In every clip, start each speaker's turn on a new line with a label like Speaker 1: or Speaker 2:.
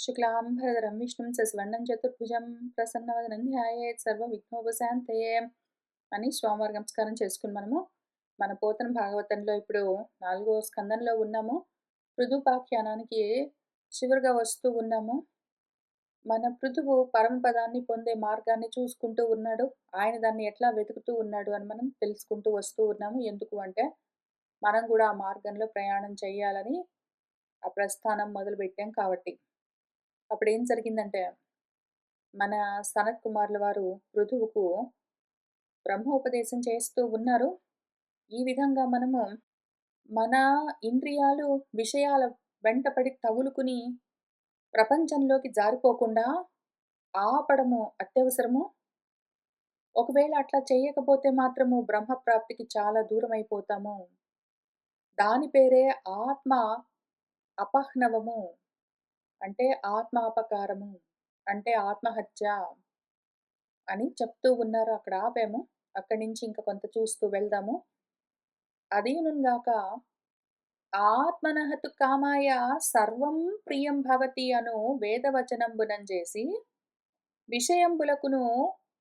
Speaker 1: శుక్లాంబరధరం విష్ణుం శశివర్ణం చతుర్భుజం ప్రసన్నవదనం ధ్యాయేత్ సర్వవిఘ్నోపశాంతయే అని స్వామివారి నమస్కారం చేసుకుని మన పోతన భాగవతంలో ఇప్పుడు 4వ స్కందంలో ఉన్నాము. పృథుపాఖ్యానానికి చివరిగా వస్తూ ఉన్నాము. మన పృథువు పరమపదాన్ని పొందే మార్గాన్ని చూసుకుంటూ ఉన్నాడు. ఆయన దాన్ని ఎట్లా వెతుకుతూ ఉన్నాడు అని మనం తెలుసుకుంటూ వస్తూ ఉన్నాము. ఎందుకు అంటే మనం కూడా ఆ మార్గంలో ప్రయాణం చేయాలని ఆ ప్రస్థానం మొదలుపెట్టాం కాబట్టి. అప్పుడేం జరిగిందంటే మన సనత్ కుమారుల వారు పృథువుకు బ్రహ్మోపదేశం చేస్తూ ఉన్నారు. ఈ విధంగా మనము మన ఇంద్రియాలు విషయాల వెంటపడి తగులుకుని ప్రపంచంలోకి జారిపోకుండా ఆపడము అత్యవసరము. ఒకవేళ అట్లా చేయకపోతే మాత్రము బ్రహ్మప్రాప్తికి చాలా దూరం అయిపోతాము. దాని పేరే ఆత్మ అపహ్నవము, అంటే ఆత్మాపకారము, అంటే ఆత్మహత్య అని చెప్తూ ఉన్నారు. అక్కడ ఆపాము. అక్కడి నుంచి ఇంకా కొంత చూస్తూ వెళ్దాము. అదీనుగాక ఆత్మనహతు కామాయ సర్వం ప్రియం భవతి అను వేదవచనంబునం చేసి విషయంబులకును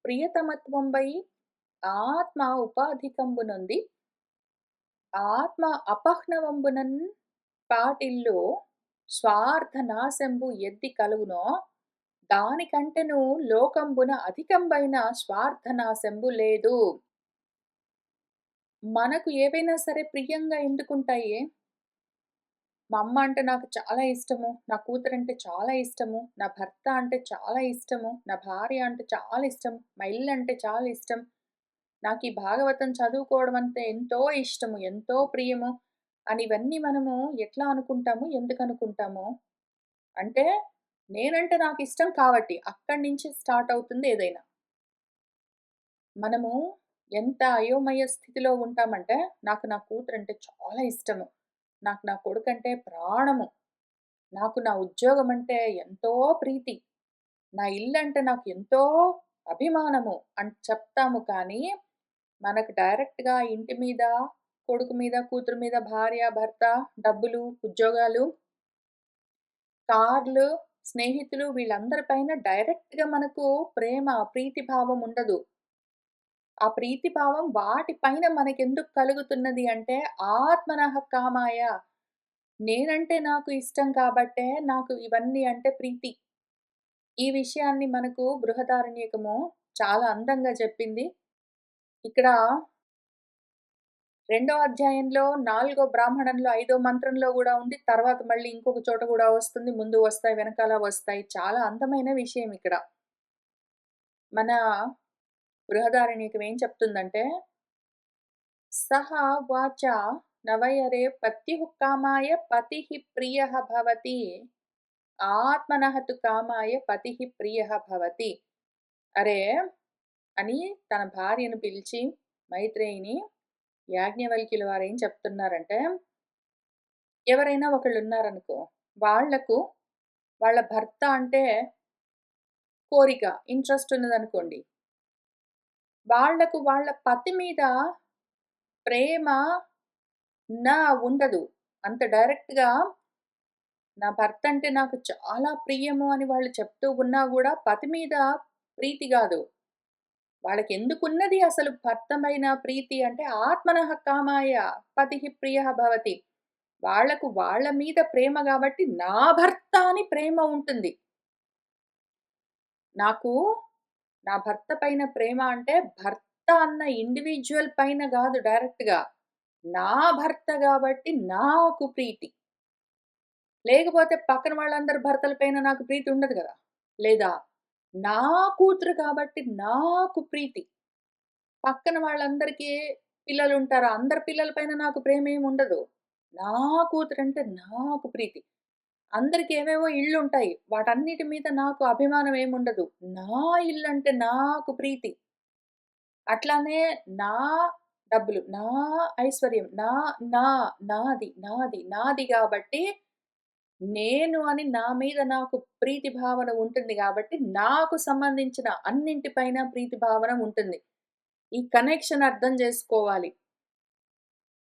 Speaker 1: ప్రియతమత్వంబై ఆత్మ ఉపాధికంబునొంది ఆత్మ అపహ్నవంబునన్ పాటిల్లో స్వార్థ నాశంబు ఎద్ది కలుగునో దానికంటెను లోకంబున అధికంబైన స్వార్థనాశంబు లేదు. మనకు ఏవైనా సరే ప్రియంగా ఎందుకుంటాయి? మా అమ్మ అంటే నాకు చాలా ఇష్టము, నా కూతురంటే చాలా ఇష్టము, నా భర్త అంటే చాలా ఇష్టము, నా భార్య అంటే చాలా ఇష్టం, మా ఇల్లు అంటే చాలా ఇష్టం, నాకు ఈ భాగవతం చదువుకోవడం అంటే ఎంతో ఇష్టము, ఎంతో ప్రియము అని ఇవన్నీ మనము ఎట్లా అనుకుంటాము? ఎందుకు అనుకుంటాము? అంటే నేనంటే నాకు ఇష్టం కాబట్టి అక్కడి నుంచి స్టార్ట్ అవుతుంది ఏదైనా. మనము ఎంత అయోమయ స్థితిలో ఉంటామంటే, నాకు నా కూతురంటే చాలా ఇష్టము, నాకు నా కొడుకంటే ప్రాణము, నాకు నా ఉద్యోగం అంటే ఎంతో ప్రీతి, నా ఇల్లంటే నాకు ఎంతో అభిమానము అని చెప్తాము. కానీ మనకు డైరెక్ట్‌గా ఇంటి మీద, కొడుకు మీద, కూతురు మీద, భార్య, భర్త, డబ్బులు, ఉద్యోగాలు, కార్లు, స్నేహితులు వీళ్ళందరి పైన డైరెక్ట్‌గా మనకు ప్రేమ, ప్రీతి భావం ఉండదు. ఆ ప్రీతి భావం వాటి పైన మనకెందుకు కలుగుతున్నది అంటే ఆత్మనః కామాయ, నేనంటే నాకు ఇష్టం కాబట్టే నాకు ఇవన్నీ అంటే ప్రీతి. ఈ విషయాన్ని మనకు బృహదారణ్యకము చాలా అందంగా చెప్పింది. ఇక్కడ రెండో అధ్యాయంలో 4 బ్రాహ్మణంలో 5 మంత్రంలో గూడా ఉంది. తర్వాత మళ్ళీ ఇంకొక చోట గూడా వస్తుంది. ముందు వస్తాయి, వెనకాల వస్తాయి. చాలా అందమైన విషయం ఇక్కడ. మన బృహదారణ్యకం ఏం చెప్తుందంటే, సహ వాచా నవయరే పత్యుః కామాయ పతిః ప్రియః భవతి ఆత్మనః తు కామాయ పతిః ప్రియః భవతి. అరే అని తన భార్యను పిలిచి మైత్రేయిని యాజ్ఞవల్క్యుల వారేం చెప్తున్నారంటే, ఎవరైనా ఒకళ్ళున్నారనుకో, వాళ్లకు వాళ్ళ భర్త అంటే కోరిక, ఇంట్రెస్ట్ ఉన్నదనుకోండి. వాళ్లకు వాళ్ళ పతి మీద ప్రేమ ఉండదు. అంత డైరెక్ట్‌గా నా భర్త అంటే నాకు చాలా ప్రియము అని వాళ్ళు చెప్తూ ఉన్నా గూడా పతి మీద ప్రీతి గాదు. వాళ్ళకెందుకున్నది అసలు భర్త పైన ప్రీతి అంటే ఆత్మనః కామాయ పతిః ప్రియః భవతి. వాళ్ళకు వాళ్ళ మీద ప్రేమ గాబట్టి నా భర్త అని ప్రేమ ఉంటుంది. నాకు నా భర్త పైన ప్రేమ అంటే భర్త అన్న ఇండివిడ్యువల్ పైన గాదు డైరెక్ట్‌గా. నా భర్త గాబట్టి నాకు ప్రీతి. లేకపోతే పక్కన వాళ్ళందరి భర్తల పైన నాకు ప్రీతి ఉండదు గదా! లేదా నా కూతురు కాబట్టి నాకు ప్రీతి. పక్కన వాళ్ళందరికీ పిల్లలుంటారు. అందరి పిల్లల పైన నాకు ప్రేమేమి ఉండదు. నా కూతురంటే నాకు ప్రీతి. అందరికి ఏవేవో ఇళ్ళుంటాయి. వాటన్నిటి మీద నాకు అభిమానం ఏముండదు. నా ఇల్లంటే నాకు ప్రీతి. అట్లానే నా డబ్బులు, నా ఐశ్వర్యం, నా నా నాది, నాది, నాది గాబట్టి నేను అని నా మీద నాకు ప్రీతి భావన ఉంటుంది గాబట్టి, నాకు సంబంధించిన అన్నింటి పైన ప్రీతి భావన ఉంటుంది. ఈ కనెక్షన్ అర్థం జేసుకోవాలి.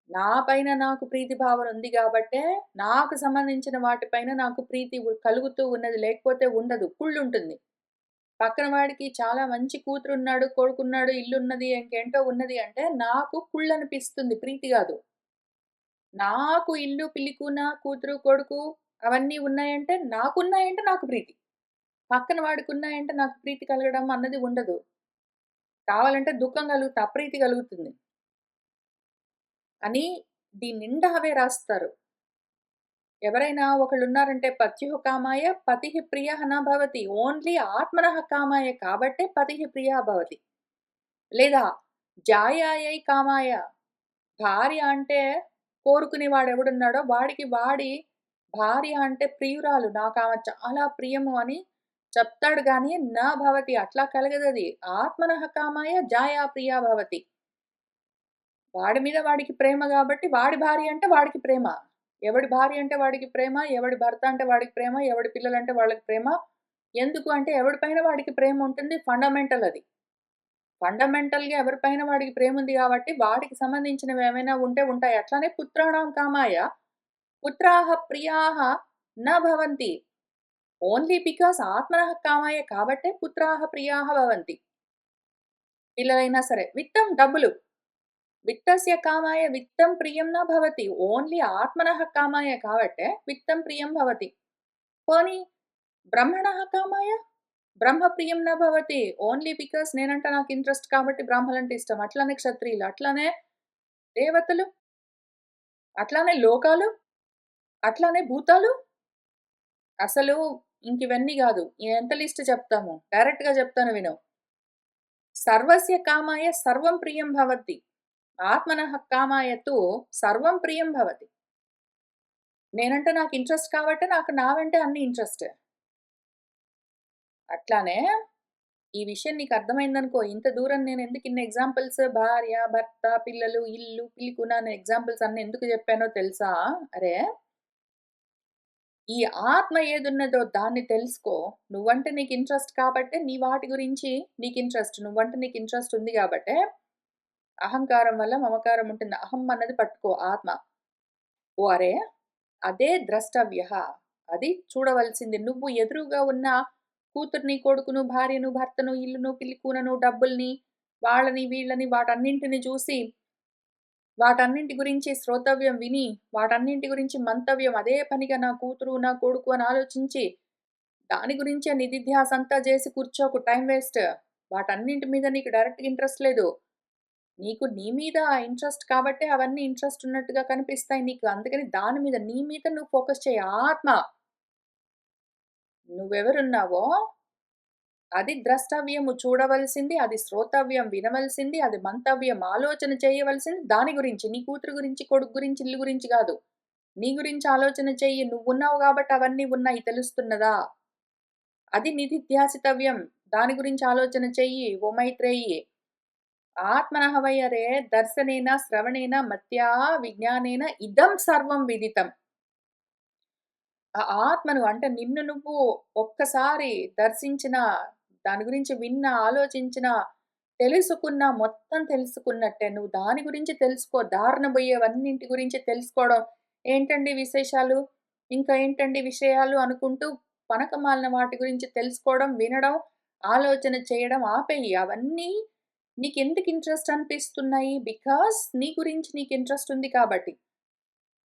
Speaker 1: నా పైన నాకు ప్రీతి భావన ఉంది గాబట్టే, నాకు సంబంధించిన వాటిపైన నాకు ప్రీతి కలుగుతూ ఉన్నది. లేకపోతే ఉండదు. కుళ్ళుంటుంది. పక్కన వాడికి చాలా మంచి కూతురున్నాడు, కొడుకున్నాడు, ఇల్లున్నది, ఇంకేంటో ఉన్నది అంటే నాకు కుళ్ళనిపిస్తుంది. ప్రీతి గాదు. నాకు ఇల్లు, పిల్లికూన, కూతురు, కొడుకు అవన్నీ ఉన్నాయంటే నాకున్నాయంటే నాకు ప్రీతి. పక్కన వాడికున్నాయంటే నాకు ప్రీతి కలగడం అన్నది ఉండదు. కావాలంటే దుఃఖం కలుగుతుంది. అప్రీతి కలుగుతుంది. అని దీని నిండా అవే రాస్తారు. ఎవరైనా ఒకళ్ళున్నారంటే పత్యుః కామాయ పతిః ప్రియః న భవతి. ఓన్లీ ఆత్మనః కామాయ కాబట్టే పతిః ప్రియః భవతి. లేదా జాయాయై కామాయ భార్య అంటే కోరుకునేవాడెవడున్నాడో వాడికి వాడి భార్య అంటే ప్రియురాలు. నాకామె చాలా ప్రియము అని చెప్తాడు గానీ, నా భవతి అట్లా కలగదది. ఆత్మనః కామాయ జాయా ప్రియా భవతి. వాడి మీద వాడికి ప్రేమ గాబట్టి వాడి భార్య అంటే వాడికి ప్రేమ. ఎవడి భార్య అంటే వాడికి ప్రేమ, ఎవడి భర్త అంటే వాడికి ప్రేమ, ఎవడి పిల్లలంటే వాళ్ళకి ప్రేమ. ఎందుకు అంటే ఎవడి పైన వాడికి ప్రేమ ఉంటుంది. ఫండమెంటల్ అది. ఫండమెంటల్‌గా ఎవరిపైన వాడికి ప్రేముంది గాబట్టి, వాడికి సంబంధించినవేమైనా ఉంటే ఉంటాయి. అట్లానే పుత్రాణం కామాయ, పుత్రాః ప్రియాః న భవంతి. ఓన్లీ బికాజ్ ఆత్మనః కామాయ కాబట్టే పుత్రాః ప్రియాః భవంతి. పిల్లలైనా సరే. విత్తం డబ్బులు. విత్తస్య కామాయ విత్తం ప్రియం న భవతి. ఓన్లీ ఆత్మనః కామాయ కాబట్టే విత్తం ప్రియం భవతి. పోనీ బ్రహ్మణః కామాయ బ్రహ్మ ప్రియం న భవతి. ఓన్లీ బికాజ్ నేనంటే నాకు ఇంట్రెస్ట్ కాబట్టి బ్రాహ్మలంటే ఇష్టం. అట్లనే క్షత్రియులు, అట్లనే దేవతలు, అట్లానే లోకాలు, అట్లానే భూతాలు. అసలు ఇంకివన్నీ గాదు. ఎంత లిస్ట్ చెప్తాము. డైరెక్ట్‌గా చెప్తాను విను. సర్వస్య కామాయ సర్వం ప్రియం భవతి. ఆత్మనః కామాయ తు సర్వం ప్రియం భవతి. నేనంటే నాకు ఇంట్రెస్ట్ కాబట్టి నాకు నా వెంటే అన్ని ఇంట్రెస్టే. అట్లానే ఈ విషయం నీకు అర్థమైందనుకో, ఇంత దూరం నేనెందుకు ఇన్ని ఎగ్జాంపుల్స్ భార్య, భర్త, పిల్లలు, ఇల్లు, పిలికున అనే ఎగ్జాంపుల్స్ అన్నీ ఎందుకు చెప్పానో తెలుసా? అరే! ఈ ఆత్మ ఏదున్నదో దాన్ని తెలుసుకో. నువ్వంటే నీకు ఇంట్రెస్ట్ కాబట్టే నీ వాటి గురించి నీకు ఇంట్రెస్ట్. నువ్వంటే నీకు ఇంట్రెస్ట్ ఉంది గాబట్టే అహంకారం వల్ల మమకారం ఉంటుంది. అహం అన్నది పట్టుకో ఆత్మ. ఓ అరే! అదే ద్రష్టవ్యః. అది చూడవలసింది. నువ్వు ఎదురుగా ఉన్న కూతుర్ని, కొడుకును, భార్యను, భర్తను, ఇల్లును, పిల్లికూనను, డబ్బుల్ని, వాళ్ళని, వీళ్ళని వాటన్నింటిని చూసి, వాటన్నింటి గురించి శ్రోతవ్యం విని, వాటన్నింటి గురించి మంతవ్యం అదే పనిగా నా కూతురు, నా కొడుకు అని ఆలోచించి, దాని గురించే నిధిధ్యాసంతా జేసి కూర్చోకు టైం వేస్ట్. వాటన్నింటి మీద నీకు డైరెక్ట్‌గా ఇంట్రెస్ట్ లేదు. నీకు నీ మీద ఇంట్రెస్ట్ కాబట్టే అవన్నీ ఇంట్రెస్ట్ ఉన్నట్టుగా కనిపిస్తాయి నీకు. అందుకని దాని మీద నీ మీద నువ్వు ఫోకస్ చెయి. ఆత్మ నువ్వెవరున్నావో అది ద్రష్టవ్యము చూడవలసింది, అది శ్రోతవ్యం వినవలసింది, అది మంతవ్యం ఆలోచన చేయవలసింది దాని గురించి. నీ కూతురు గురించి, కొడుకు గురించి, ఇల్లు గురించి గాదు. నీ గురించి ఆలోచన చెయ్యి. నువ్వున్నావు గాబట్టి అవన్నీ ఉన్నాయి తెలుస్తున్నదా? అది నిధిధ్యాసితవ్యం. దాని గురించి ఆలోచన చెయ్యి. ఓ మైత్రేయి. ఆత్మనః వై అరే దర్శనేన, శ్రవణేన, మత్యా విజ్ఞానేన ఇదం సర్వం విదితం. ఆ ఆత్మను అంటే నిన్ను నువ్వు ఒక్కసారి దర్శించిన, దాని గురించి విన్న, ఆలోచించిన, తెలుసుకున్న, మొత్తం తెలుసుకున్నట్టే. నువ్వు దాని గురించి తెలుసుకో. దారిన బోయేవన్నింటి గురించి తెలుసుకోవడం. ఏంటండి విశేషాలు? ఇంకా ఏంటండి విషయాలు అనుకుంటూ పనకమాలిన వాటి గురించి తెలుసుకోవడం, వినడం, ఆలోచన చేయడం ఆపేయి. అవన్నీ నీకెందుకు ఇంట్రెస్ట్ అనిపిస్తున్నాయి? బికాజ్ నీ గురించి నీకు ఇంట్రెస్ట్ ఉంది కాబట్టి.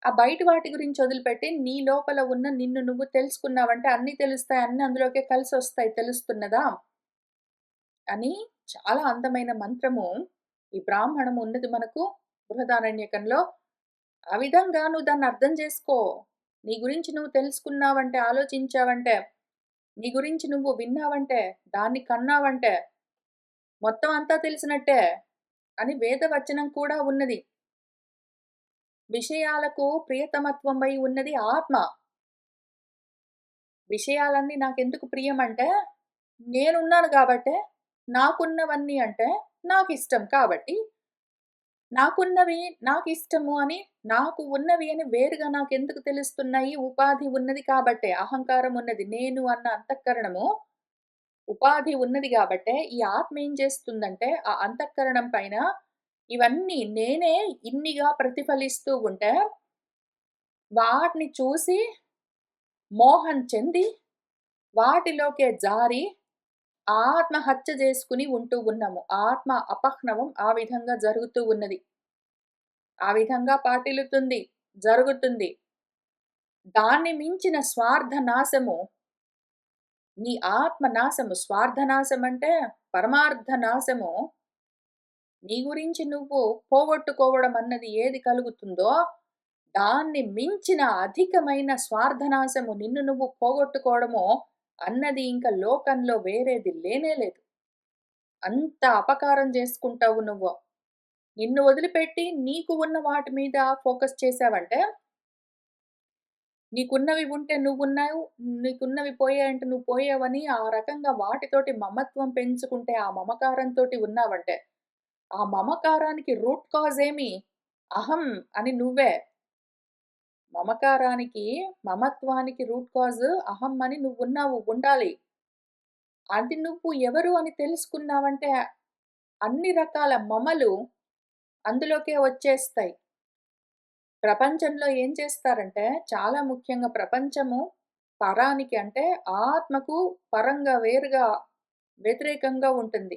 Speaker 1: ఆ బయటి వాటి గురించి వదిలిపెట్టి, నీ లోపల ఉన్న నిన్ను నువ్వు తెలుసుకున్నావంటే అన్నీ తెలుస్తాయి. అన్నీ అందులోకే కలిసొస్తాయి. తెలుస్తున్నదా? అని చాలా అందమైన మంత్రము ఈ బ్రాహ్మణం ఉన్నది మనకు బృహదారణ్యకంలో. ఆ విధంగా నువ్వు దాన్ని అర్థం చేసుకో. నీ గురించి నువ్వు తెలుసుకున్నావంటే, ఆలోచించావంటే, నీ గురించి నువ్వు విన్నావంటే, దాన్ని కన్నావంటే, మొత్తం అంతా తెలిసినట్టే అని వేదవచనం కూడా ఉన్నది. విషయాలకు ప్రియతమత్వమై ఉన్నది ఆత్మ. విషయాలన్నీ నాకెందుకు ప్రియమంటే, నేనున్నాను గాబట్టే, నాకున్నవన్నీ అంటే నాకిష్టం కాబట్టి, నాకున్నవి నాకిష్టము అని, నాకు ఉన్నవి అని వేరుగా నాకెందుకు తెలుస్తున్నాయి? ఉపాధి ఉన్నది కాబట్టే. అహంకారం ఉన్నది. నేను అన్న అంతఃకరణము, ఉపాధి ఉన్నది గాబట్టే, ఈ ఆత్మ ఏం చేస్తుందంటే, ఆ అంతఃకరణం పైన ఇవన్నీ నేనే ఇన్నిగా ప్రతిఫలిస్తూ ఉంటే, వాటిని చూసి మోహం చెంది, వాటిలోకే జారి ఆత్మహత్య చేసుకొని ఉంటూ ఉన్నాము. ఆత్మ అపహ్నవం ఆ విధంగా జరుగుతూ ఉన్నది. ఆ విధంగా పాటిల్లుతుంది, జరుగుతుంది. దాన్ని మించిన స్వార్థ నాశము, నీ ఆత్మ నాశము, స్వార్థ నాశమంటే పరమార్థ నాశము, నీ గురించి నువ్వు పోగొట్టుకోవడం అన్నది ఏది కలుగుతుందో, దాన్ని మించిన అధికమైన స్వార్థనాశము నిన్ను నువ్వు పోగొట్టుకోవడము అన్నది ఇంక లోకంలో వేరేది లేనే లేదు. అంత అపకారం చేసుకుంటావు నువ్వు. నిన్ను వదిలిపెట్టి నీకు ఉన్న వాటి మీద ఫోకస్ చేశావంటే, నీకున్నవి ఉంటే నువ్వున్నావు, నీకున్నవి పోయాయంటే నువ్వు పోయావని ఆ రకంగా వాటితోటి మమత్వం పెంచుకుంటే, ఆ మమకారంతోటి ఉన్నావంటే, ఆ మమకారానికి రూట్ కాజ్ ఏమి? అహం అని నువ్వే. మమకారానికి, మమత్వానికి రూట్ కాజ్ అహం అని నువ్వున్నావు, ఉండాలి. అది నువ్వు ఎవరు అని తెలుసుకున్నావంటే, అన్ని రకాల మమలు అందులోకే వచ్చేస్తాయి. ప్రపంచంలో ఏం చేస్తారంటే, చాలా ముఖ్యంగా ప్రపంచము పరానికి అంటే ఆత్మకు పరంగా వేరుగా వ్యతిరేకంగా ఉంటుంది.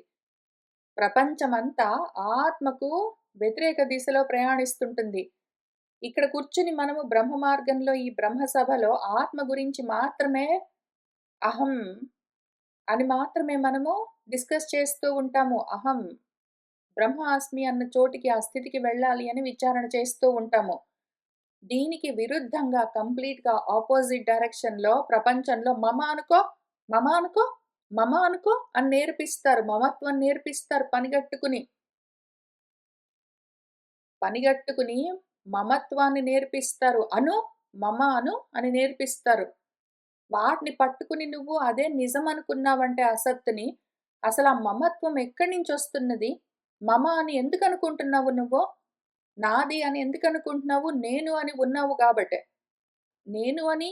Speaker 1: ప్రపంచమంతా ఆత్మకు వ్యతిరేక దిశలో ప్రయాణిస్తుంటుంది. ఇక్కడ కూర్చుని మనము బ్రహ్మ మార్గంలో ఈ బ్రహ్మ సభలో ఆత్మ గురించి మాత్రమే అహం అని మాత్రమే మనము డిస్కస్ చేస్తూ ఉంటాము. అహం బ్రహ్మాస్మి అన్న చోటికి ఆ స్థితికి వెళ్ళాలి అని విచారణ చేస్తూ ఉంటాము. దీనికి విరుద్ధంగా కంప్లీట్‌గా ఆపోజిట్ డైరెక్షన్‌లో ప్రపంచంలో మమ అనుకో, మమ అనుకో, మమ అనుకో అని నేర్పిస్తారు. మమత్వం నేర్పిస్తారు పనిగట్టుకుని. పనిగట్టుకుని మమత్వాన్ని నేర్పిస్తారు. అను, మమ అను అని నేర్పిస్తారు. వాటిని పట్టుకుని నువ్వు అదే నిజం అనుకున్నావంటే అసత్తుని, అసలా మమత్వం ఎక్కడి నుంచొస్తున్నది? మమ అని ఎందుకనుకుంటున్నావు నువ్వు? నాది అని ఎందుకనుకుంటున్నావు? నేను అని ఉన్నావు గాబట్టే. నేను అని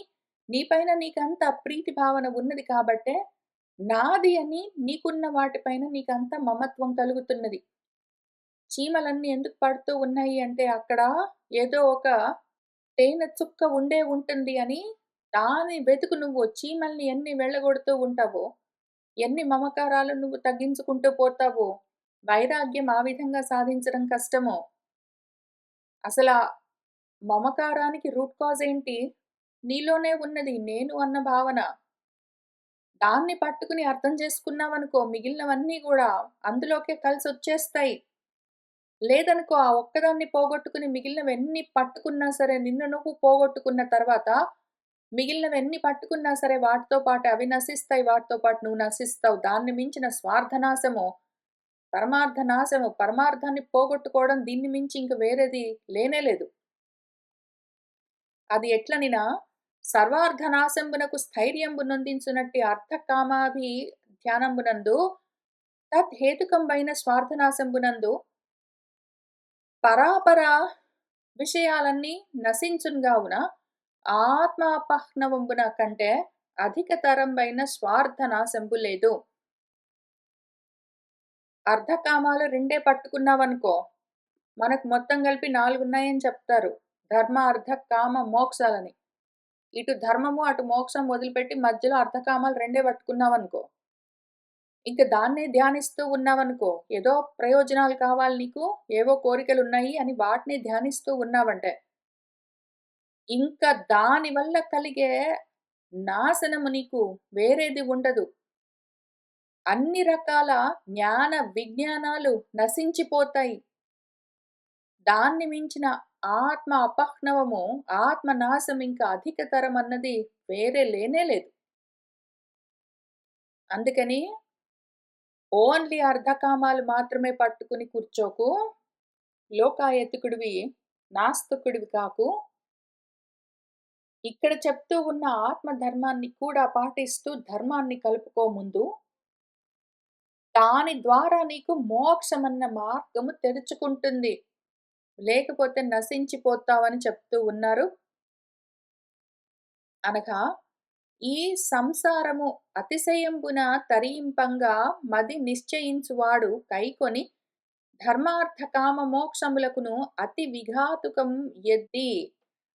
Speaker 1: నీ పైన నీకంత ప్రీతి భావన ఉన్నది కాబట్టే, నాది అని నీకున్న వాటిపైన నీకంత మమత్వం కలుగుతున్నది. చీమలన్నీ ఎందుకు పడుతూ ఉన్నాయి అంటే, అక్కడ ఏదో ఒక తేనె చుక్క ఉండే ఉంటుంది అని దాన్ని వెతుకు నువ్వు. చీమల్ని ఎన్ని వెళ్ళగొడుతూ ఉంటావో, ఎన్ని మమకారాలు నువ్వు తగ్గించుకుంటూ పోతావో, వైరాగ్యం ఆ విధంగా సాధించడం కష్టమో. అసలా మమకారానికి రూట్ కాజ్ ఏంటి? నీలోనే ఉన్నది నేను అన్న భావన. దాన్ని పట్టుకుని అర్థం చేసుకున్నావనుకో మిగిలినవన్నీ గూడా అందులోకే కలిసొచ్చేస్తాయి. లేదనుకో ఆ ఒక్కదాన్ని పోగొట్టుకుని మిగిలినవెన్ని పట్టుకున్నా సరే నిన్ను నువ్వు పోగొట్టుకున్న తర్వాత మిగిలినవెన్ని పట్టుకున్నా సరే వాటితో పాటు అవి నశిస్తాయి. వాటితో పాటు నువ్వు నశిస్తావు. దాన్ని మించిన స్వార్థనాశము, పరమార్థ నాశము, పరమార్థాన్ని పోగొట్టుకోవడం దీన్ని మించి ఇంక వేరేది లేనే లేదు. అది ఎట్లనినా సర్వార్థనాశంబునకు స్థైర్యంబు నొందించునట్టి అర్థకామాభి ధ్యానంబునందు తద్హేతుకంబైన స్వార్థనాశంబునందు పరాపర విషయాలన్నీ నశించునుగావున ఆత్మాపహ్నవంబున కంటే అధికతరంబైన స్వార్థనాశంబు లేదు. అర్ధకామాలు రెండే పట్టుకున్నావనుకో, మనకు మొత్తం కలిపి 4 ఉన్నాయని చెప్తారు. ధర్మ, అర్థ, కామ, మోక్షాలని. ఇటు ధర్మము, అటు మోక్షం వదిలిపెట్టి మధ్యలో అర్ధకామాలు రెండే పట్టుకున్నావనుకో, ఇంక దాన్నే ధ్యానిస్తూ ఉన్నావనుకో, ఏదో ప్రయోజనాలు కావాలి నీకు, ఏవో కోరికలున్నాయి అని వాటినే ధ్యానిస్తూ ఉన్నావంటే, ఇంకా దాని వల్ల కలిగే నాశనము నీకు వేరేది ఉండదు. అన్ని రకాల జ్ఞాన, విజ్ఞానాలు నశించిపోతాయి. దాన్ని మించిన ఆత్మ అపహ్నవము, ఆత్మ నాశం ఇంకా అధికతరం అన్నది వేరే లేనే లేదు. అందుకని ఓన్లీ అర్ధకామాలు మాత్రమే పట్టుకుని కూర్చోకు. లోకాయతికుడివి, నాస్తికుడివి కాకు. ఇక్కడ చెప్తూ ఉన్న ఆత్మ ధర్మాన్ని కూడా పాటిస్తూ ధర్మాన్ని కలుపుకో ముందు. దాని ద్వారా నీకు మోక్షమన్న మార్గము తెరుచుకుంటుంది. లేకపోతే నశించిపోతావని చెప్తూ ఉన్నారు. అనగా ఈ సంసారము అతిశయంబున తరింపంగా మది నిశ్చయించువాడు కైకొని ధర్మార్థ కామ మోక్షములకును అతి విఘాతుకం ఎద్ది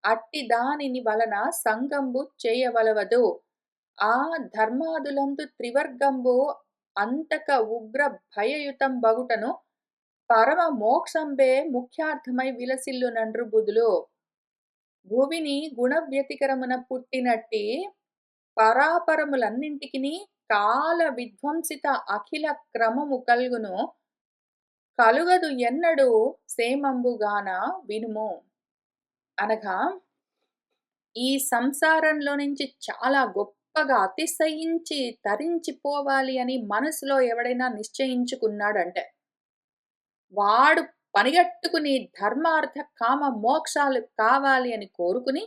Speaker 1: అట్టి దానిని వలన సంగంబు చేయవలవదు. ఆ ధర్మాదులందు త్రివర్గంబు అంతక ఉగ్ర భయయుతం బగుటను పరమ మోక్షంబే ముఖ్యార్థమై విలసిల్లునండ్రు బుధులు. భువిని గుణవ్యతికరమున పుట్టినట్టి పరాపరములన్నింటికిని కాల విధ్వంసిత అఖిల క్రమము కల్గును కలుగదు ఎన్నడు సేమంబుగాన వినుము. అనగా ఈ సంసారంలో నుంచి చాలా గొప్పగా అతిశయించి తరించిపోవాలి అని మనసులో ఎవడైనా నిశ్చయించుకున్నాడంటే వాడు పనిగట్టుకుని ధర్మార్థ కామ మోక్షాలు కావాలి అని కోరుకుని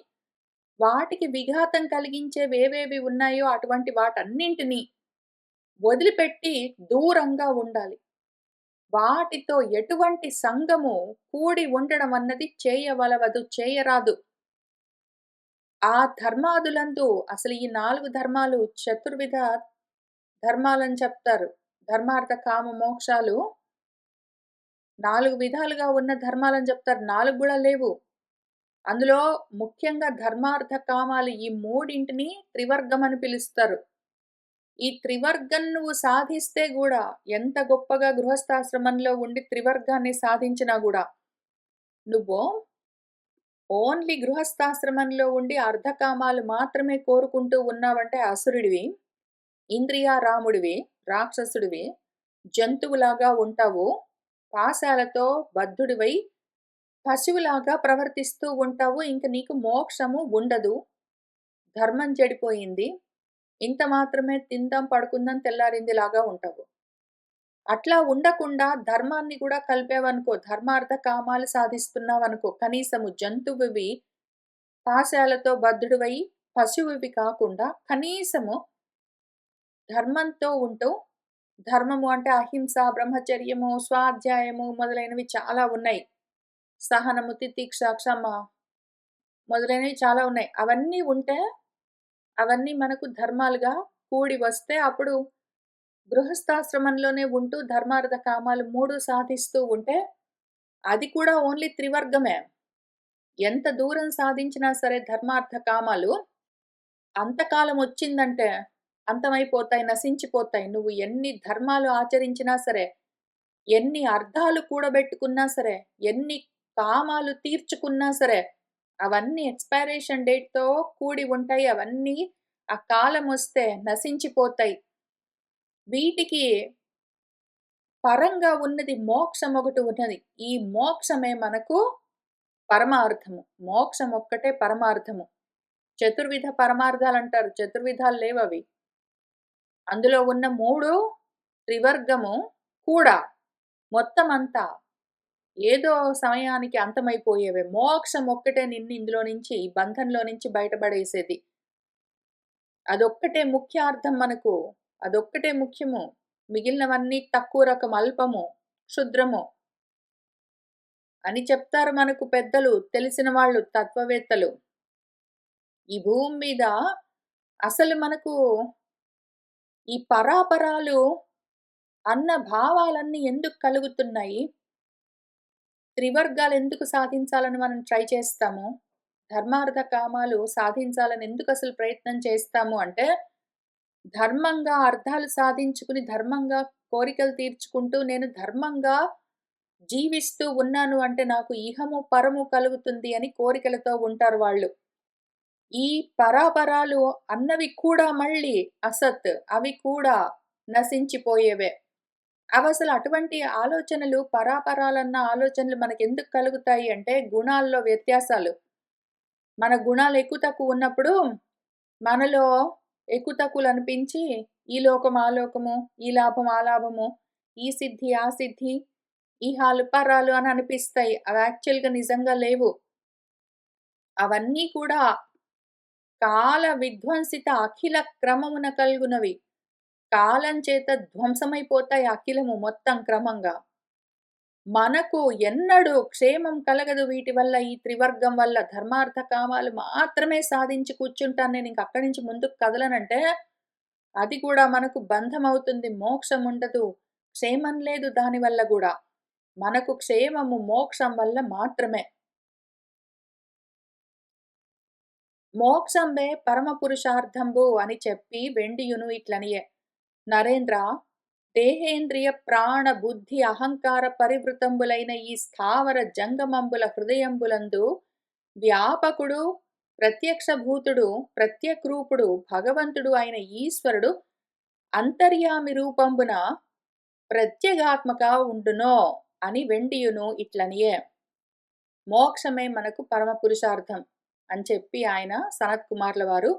Speaker 1: వాటికి విఘాతం కలిగించేవేవేవి ఉన్నాయో అటువంటి వాటన్నింటినీ వదిలిపెట్టి దూరంగా ఉండాలి. వాటితో ఎటువంటి సంగము కూడి ఉండడం అన్నది చేయవలవదు, చేయరాదు. ఆ ధర్మాదులందు అసలు ఈ 4 ధర్మాలు చతుర్విధ ధర్మాలని చెప్తారు. ధర్మార్థ కామ మోక్షాలు 4 విధాలుగా ఉన్న ధర్మాలని చెప్తారు. 4 గూడా లేవు. అందులో ముఖ్యంగా ధర్మార్థ కామాలు ఈ మూడింటిని త్రివర్గం అని పిలుస్తారు. ఈ త్రివర్గం నువ్వు సాధిస్తే గూడా ఎంత గొప్పగా గృహస్థాశ్రమంలో ఉండి త్రివర్గాన్ని సాధించినా గూడా నువ్వు ఓన్లీ గృహస్థాశ్రమంలో ఉండి అర్ధకామాలు మాత్రమే కోరుకుంటూ ఉన్నావంటే అసురుడివి, ఇంద్రియారాముడివి, రాక్షసుడివి, జంతువులాగా ఉంటావు. పాశాలతో బద్ధుడివై పశువులాగా ప్రవర్తిస్తూ ఉంటావు. ఇంక నీకు మోక్షము ఉండదు. ధర్మం చెడిపోయింది. ఇంత మాత్రమే తిందాం, పడుకుందాం, తెల్లారింది లాగా ఉంటావు. అట్లా ఉండకుండా ధర్మాన్ని కూడా కలిపావనుకో, ధర్మార్థ కామాలు సాధిస్తున్నావనుకో, కనీసము జంతువువి పాశాలతో బద్ధుడివై పశువువి కాకుండా కనీసము ధర్మంతో ఉంటూ, ధర్మము అంటే అహింస, బ్రహ్మచర్యము, స్వాధ్యాయము మొదలైనవి చాలా ఉన్నాయి. సహనము, తితిక్ష, క్షమ మొదలైనవి చాలా ఉన్నాయి. అవన్నీ ఉంటే అవన్నీ మనకు ధర్మాలుగా కూడి వస్తే అప్పుడు గృహస్థాశ్రమంలోనే ఉంటూ ధర్మార్థ కామాలు 3 సాధిస్తూ ఉంటే అది కూడా ఓన్లీ త్రివర్గమే. ఎంత దూరం సాధించినా సరే ధర్మార్థ కామాలు అంతకాలం వచ్చిందంటే అంతమైపోతాయి, నశించిపోతాయి. నువ్వు ఎన్ని ధర్మాలు ఆచరించినా సరే, ఎన్ని అర్థాలు కూడబెట్టుకున్నా సరే, ఎన్ని కామాలు తీర్చుకున్నా సరే, అవన్నీ ఎక్స్‌పైరేషన్ డేట్‌తో కూడి ఉంటాయి. అవన్నీ ఆ కాలమొస్తే నశించిపోతాయి. వీటికి పరంగా ఉన్నది మోక్షం ఒకటి ఉన్నది. ఈ మోక్షమే మనకు పరమార్థము. మోక్షం ఒక్కటే పరమార్థము. చతుర్విధ పరమార్థాలంటారు. చతుర్విధాలు లేవవి. అందులో ఉన్న 3 త్రివర్గము కూడా మొత్తమంతా ఏదో సమయానికి అంతమైపోయేవే. మోక్షం ఒక్కటే నిన్ను ఇందులో నుంచి, ఈ బంధంలో నుంచి బయటపడేసేది. అదొక్కటే ముఖ్యార్థం మనకు. అదొక్కటే ముఖ్యము. మిగిలినవన్నీ తక్కువ రకం, అల్పము, క్షుద్రము అని చెప్తారు మనకు పెద్దలు, తెలిసిన వాళ్ళు, తత్వవేత్తలు. ఈ భూమి మీద అసలు మనకు ఈ పరాపరాలు అన్న భావాలన్నీ ఎందుకు కలుగుతున్నాయి? త్రివర్గాలు ఎందుకు సాధించాలని మనం ట్రై చేస్తాము? ధర్మార్థ కామాలు సాధించాలని ఎందుకు అసలు ప్రయత్నం చేస్తాము అంటే, ధర్మంగా అర్థాలు సాధించుకుని, ధర్మంగా కోరికలు తీర్చుకుంటూ, నేను ధర్మంగా జీవిస్తూ ఉన్నాను అంటే నాకు ఇహము, పరము కలుగుతుంది అని కోరికలతో ఉంటారు వాళ్ళు. ఈ పరాపరాలు అన్నవి కూడా మళ్ళీ అసత్. అవి కూడా నశించిపోయేవే. అవసలు అటువంటి ఆలోచనలు, పరాపరాలన్న ఆలోచనలు మనకెందుకు కలుగుతాయి అంటే, గుణాల్లో వ్యత్యాసాలు. మన గుణాలు ఎక్కువ తక్కువ ఉన్నప్పుడు, మనలో ఎక్కువ తక్కువలనిపించి, ఈ లోకం, ఆ లోకము, ఈ లాభం, ఆ లాభము, ఈ సిద్ధి, ఆ సిద్ధి, ఇహాలు, పరాలు అని అనిపిస్తాయి. అవి యాక్చువల్‌గా నిజంగా లేవు. అవన్నీ కూడా కాల విధ్వంసిత అఖిల క్రమమున కల్గునవి. కాలం చేత ధ్వంసమైపోతాయి అఖిలము మొత్తం క్రమంగా. మనకు ఎన్నడూ క్షేమం కలగదు వీటి వల్ల, ఈ త్రివర్గం వల్ల. ధర్మార్థ కామాలు మాత్రమే సాధించి కూర్చుంటాను నేను, ఇంక అక్కడి నుంచి ముందుకు కదలనంటే, అది కూడా మనకు బంధమవుతుంది. మోక్షం ఉండదు. క్షేమం లేదు దానివల్ల గూడా. మనకు క్షేమము మోక్షం వల్ల మాత్రమే. మోక్షంబే పరమ పురుషార్థంబు అని చెప్పి వెండియును ఇట్లనియే. నరేంద్ర, దేహేంద్రియ ప్రాణ బుద్ధి అహంకార పరివృతంబులైన ఈ స్థావర జంగమంబుల హృదయంబులందు వ్యాపకుడు, ప్రత్యక్షభూతుడు, ప్రత్యక్రూపుడు, భగవంతుడు అయిన ఈశ్వరుడు అంతర్యామి రూపంబున ప్రత్యేగాత్మక ఉండునో అని వెండియును ఇట్లనియే. మోక్షమే మనకు పరమ పురుషార్థం అని చెప్పి ఆయన సనత్ కుమార్ల వారు,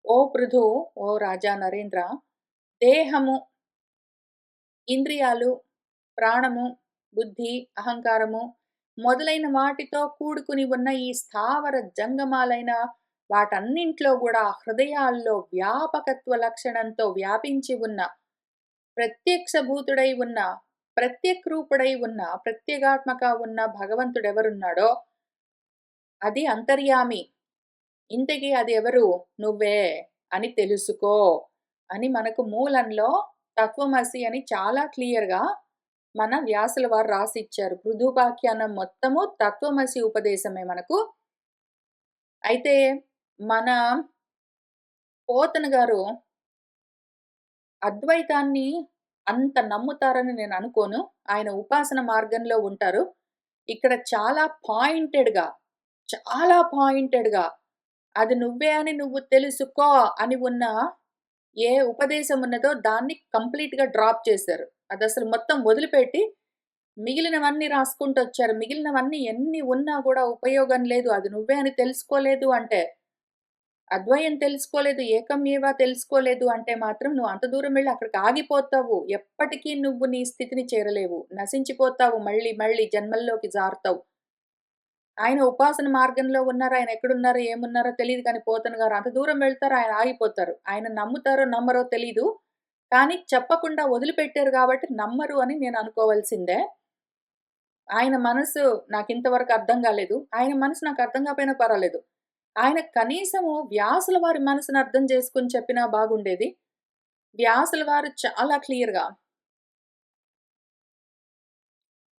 Speaker 1: ఓ పృథు, ఓ రాజా నరేంద్ర, దేహము, ఇంద్రియాలు, ప్రాణము, బుద్ధి, అహంకారము మొదలైన వాటితో కూడుకుని ఉన్న ఈ స్థావర జంగమాలైన వాటన్నింట్లో కూడా హృదయాల్లో వ్యాపకత్వ లక్షణంతో వ్యాపించి ఉన్న, ప్రత్యక్ష భూతుడై ఉన్న, ప్రత్యక్రూపుడై ఉన్న, ప్రత్యేగాత్మక ఉన్న భగవంతుడెవరున్నాడో అది అంతర్యామి. ఇంతకీ అది ఎవరు? నువ్వే అని తెలుసుకో అని మనకు మూలంలో తత్వమసి అని చాలా క్లియర్‌గా మన వ్యాసుల వారు రాసిచ్చారు. పృథుపాఖ్యానం మొత్తము తత్వమసి ఉపదేశమే మనకు. అయితే మన పోతన గారు అద్వైతాన్ని అంత నమ్ముతారని నేను అనుకోను. ఆయన ఉపాసన మార్గంలో ఉంటారు. ఇక్కడ చాలా పాయింటెడ్‌గా అది నువ్వే అని నువ్వు తెలుసుకో అని ఉన్న ఏ ఉపదేశం ఉన్నదో దాన్ని కంప్లీట్‌గా డ్రాప్ చేశారు. అదసలు మొత్తం వదిలిపెట్టి మిగిలినవన్నీ రాసుకుంటొచ్చారు. మిగిలినవన్నీ ఎన్ని ఉన్నా గూడా ఉపయోగం లేదు. అది నువ్వే అని తెలుసుకోలేదు అంటే, అద్వయం తెలుసుకోలేదు, ఏకమేవ తెలుసుకోలేదు అంటే మాత్రం నువ్వు అంత దూరం వెళ్లి అక్కడికి ఆగిపోతావు. ఎప్పటికీ నువ్వు నీ స్థితిని చేరలేవు. నశించిపోతావు. మళ్ళీ మళ్ళీ జన్మల్లోకి జారుతావు. ఆయన ఉపాసన మార్గంలో ఉన్నారు. ఆయన ఎక్కడున్నారో, ఏమున్నారో తెలీదు కానీ పోతన గారు అంత దూరం వెళ్తారు. ఆయన ఆగిపోతారు. ఆయన నమ్ముతారో, నమ్మరో తెలీదు. కానీ చెప్పకుండా వదిలిపెట్టారు గాబట్టి నమ్మరు అని నేను అనుకోవాల్సిందే. ఆయన మనసు నాకింతవరకు అర్థం గాలేదు. ఆయన మనసు నాకు అర్థం కాకపోయినా పర్వాలేదు. ఆయన కనీసము వ్యాసుల వారి మనసుని అర్థం చేసుకొని చెప్పినా బాగుండేది. వ్యాసుల వారు చాలా క్లియర్‌గా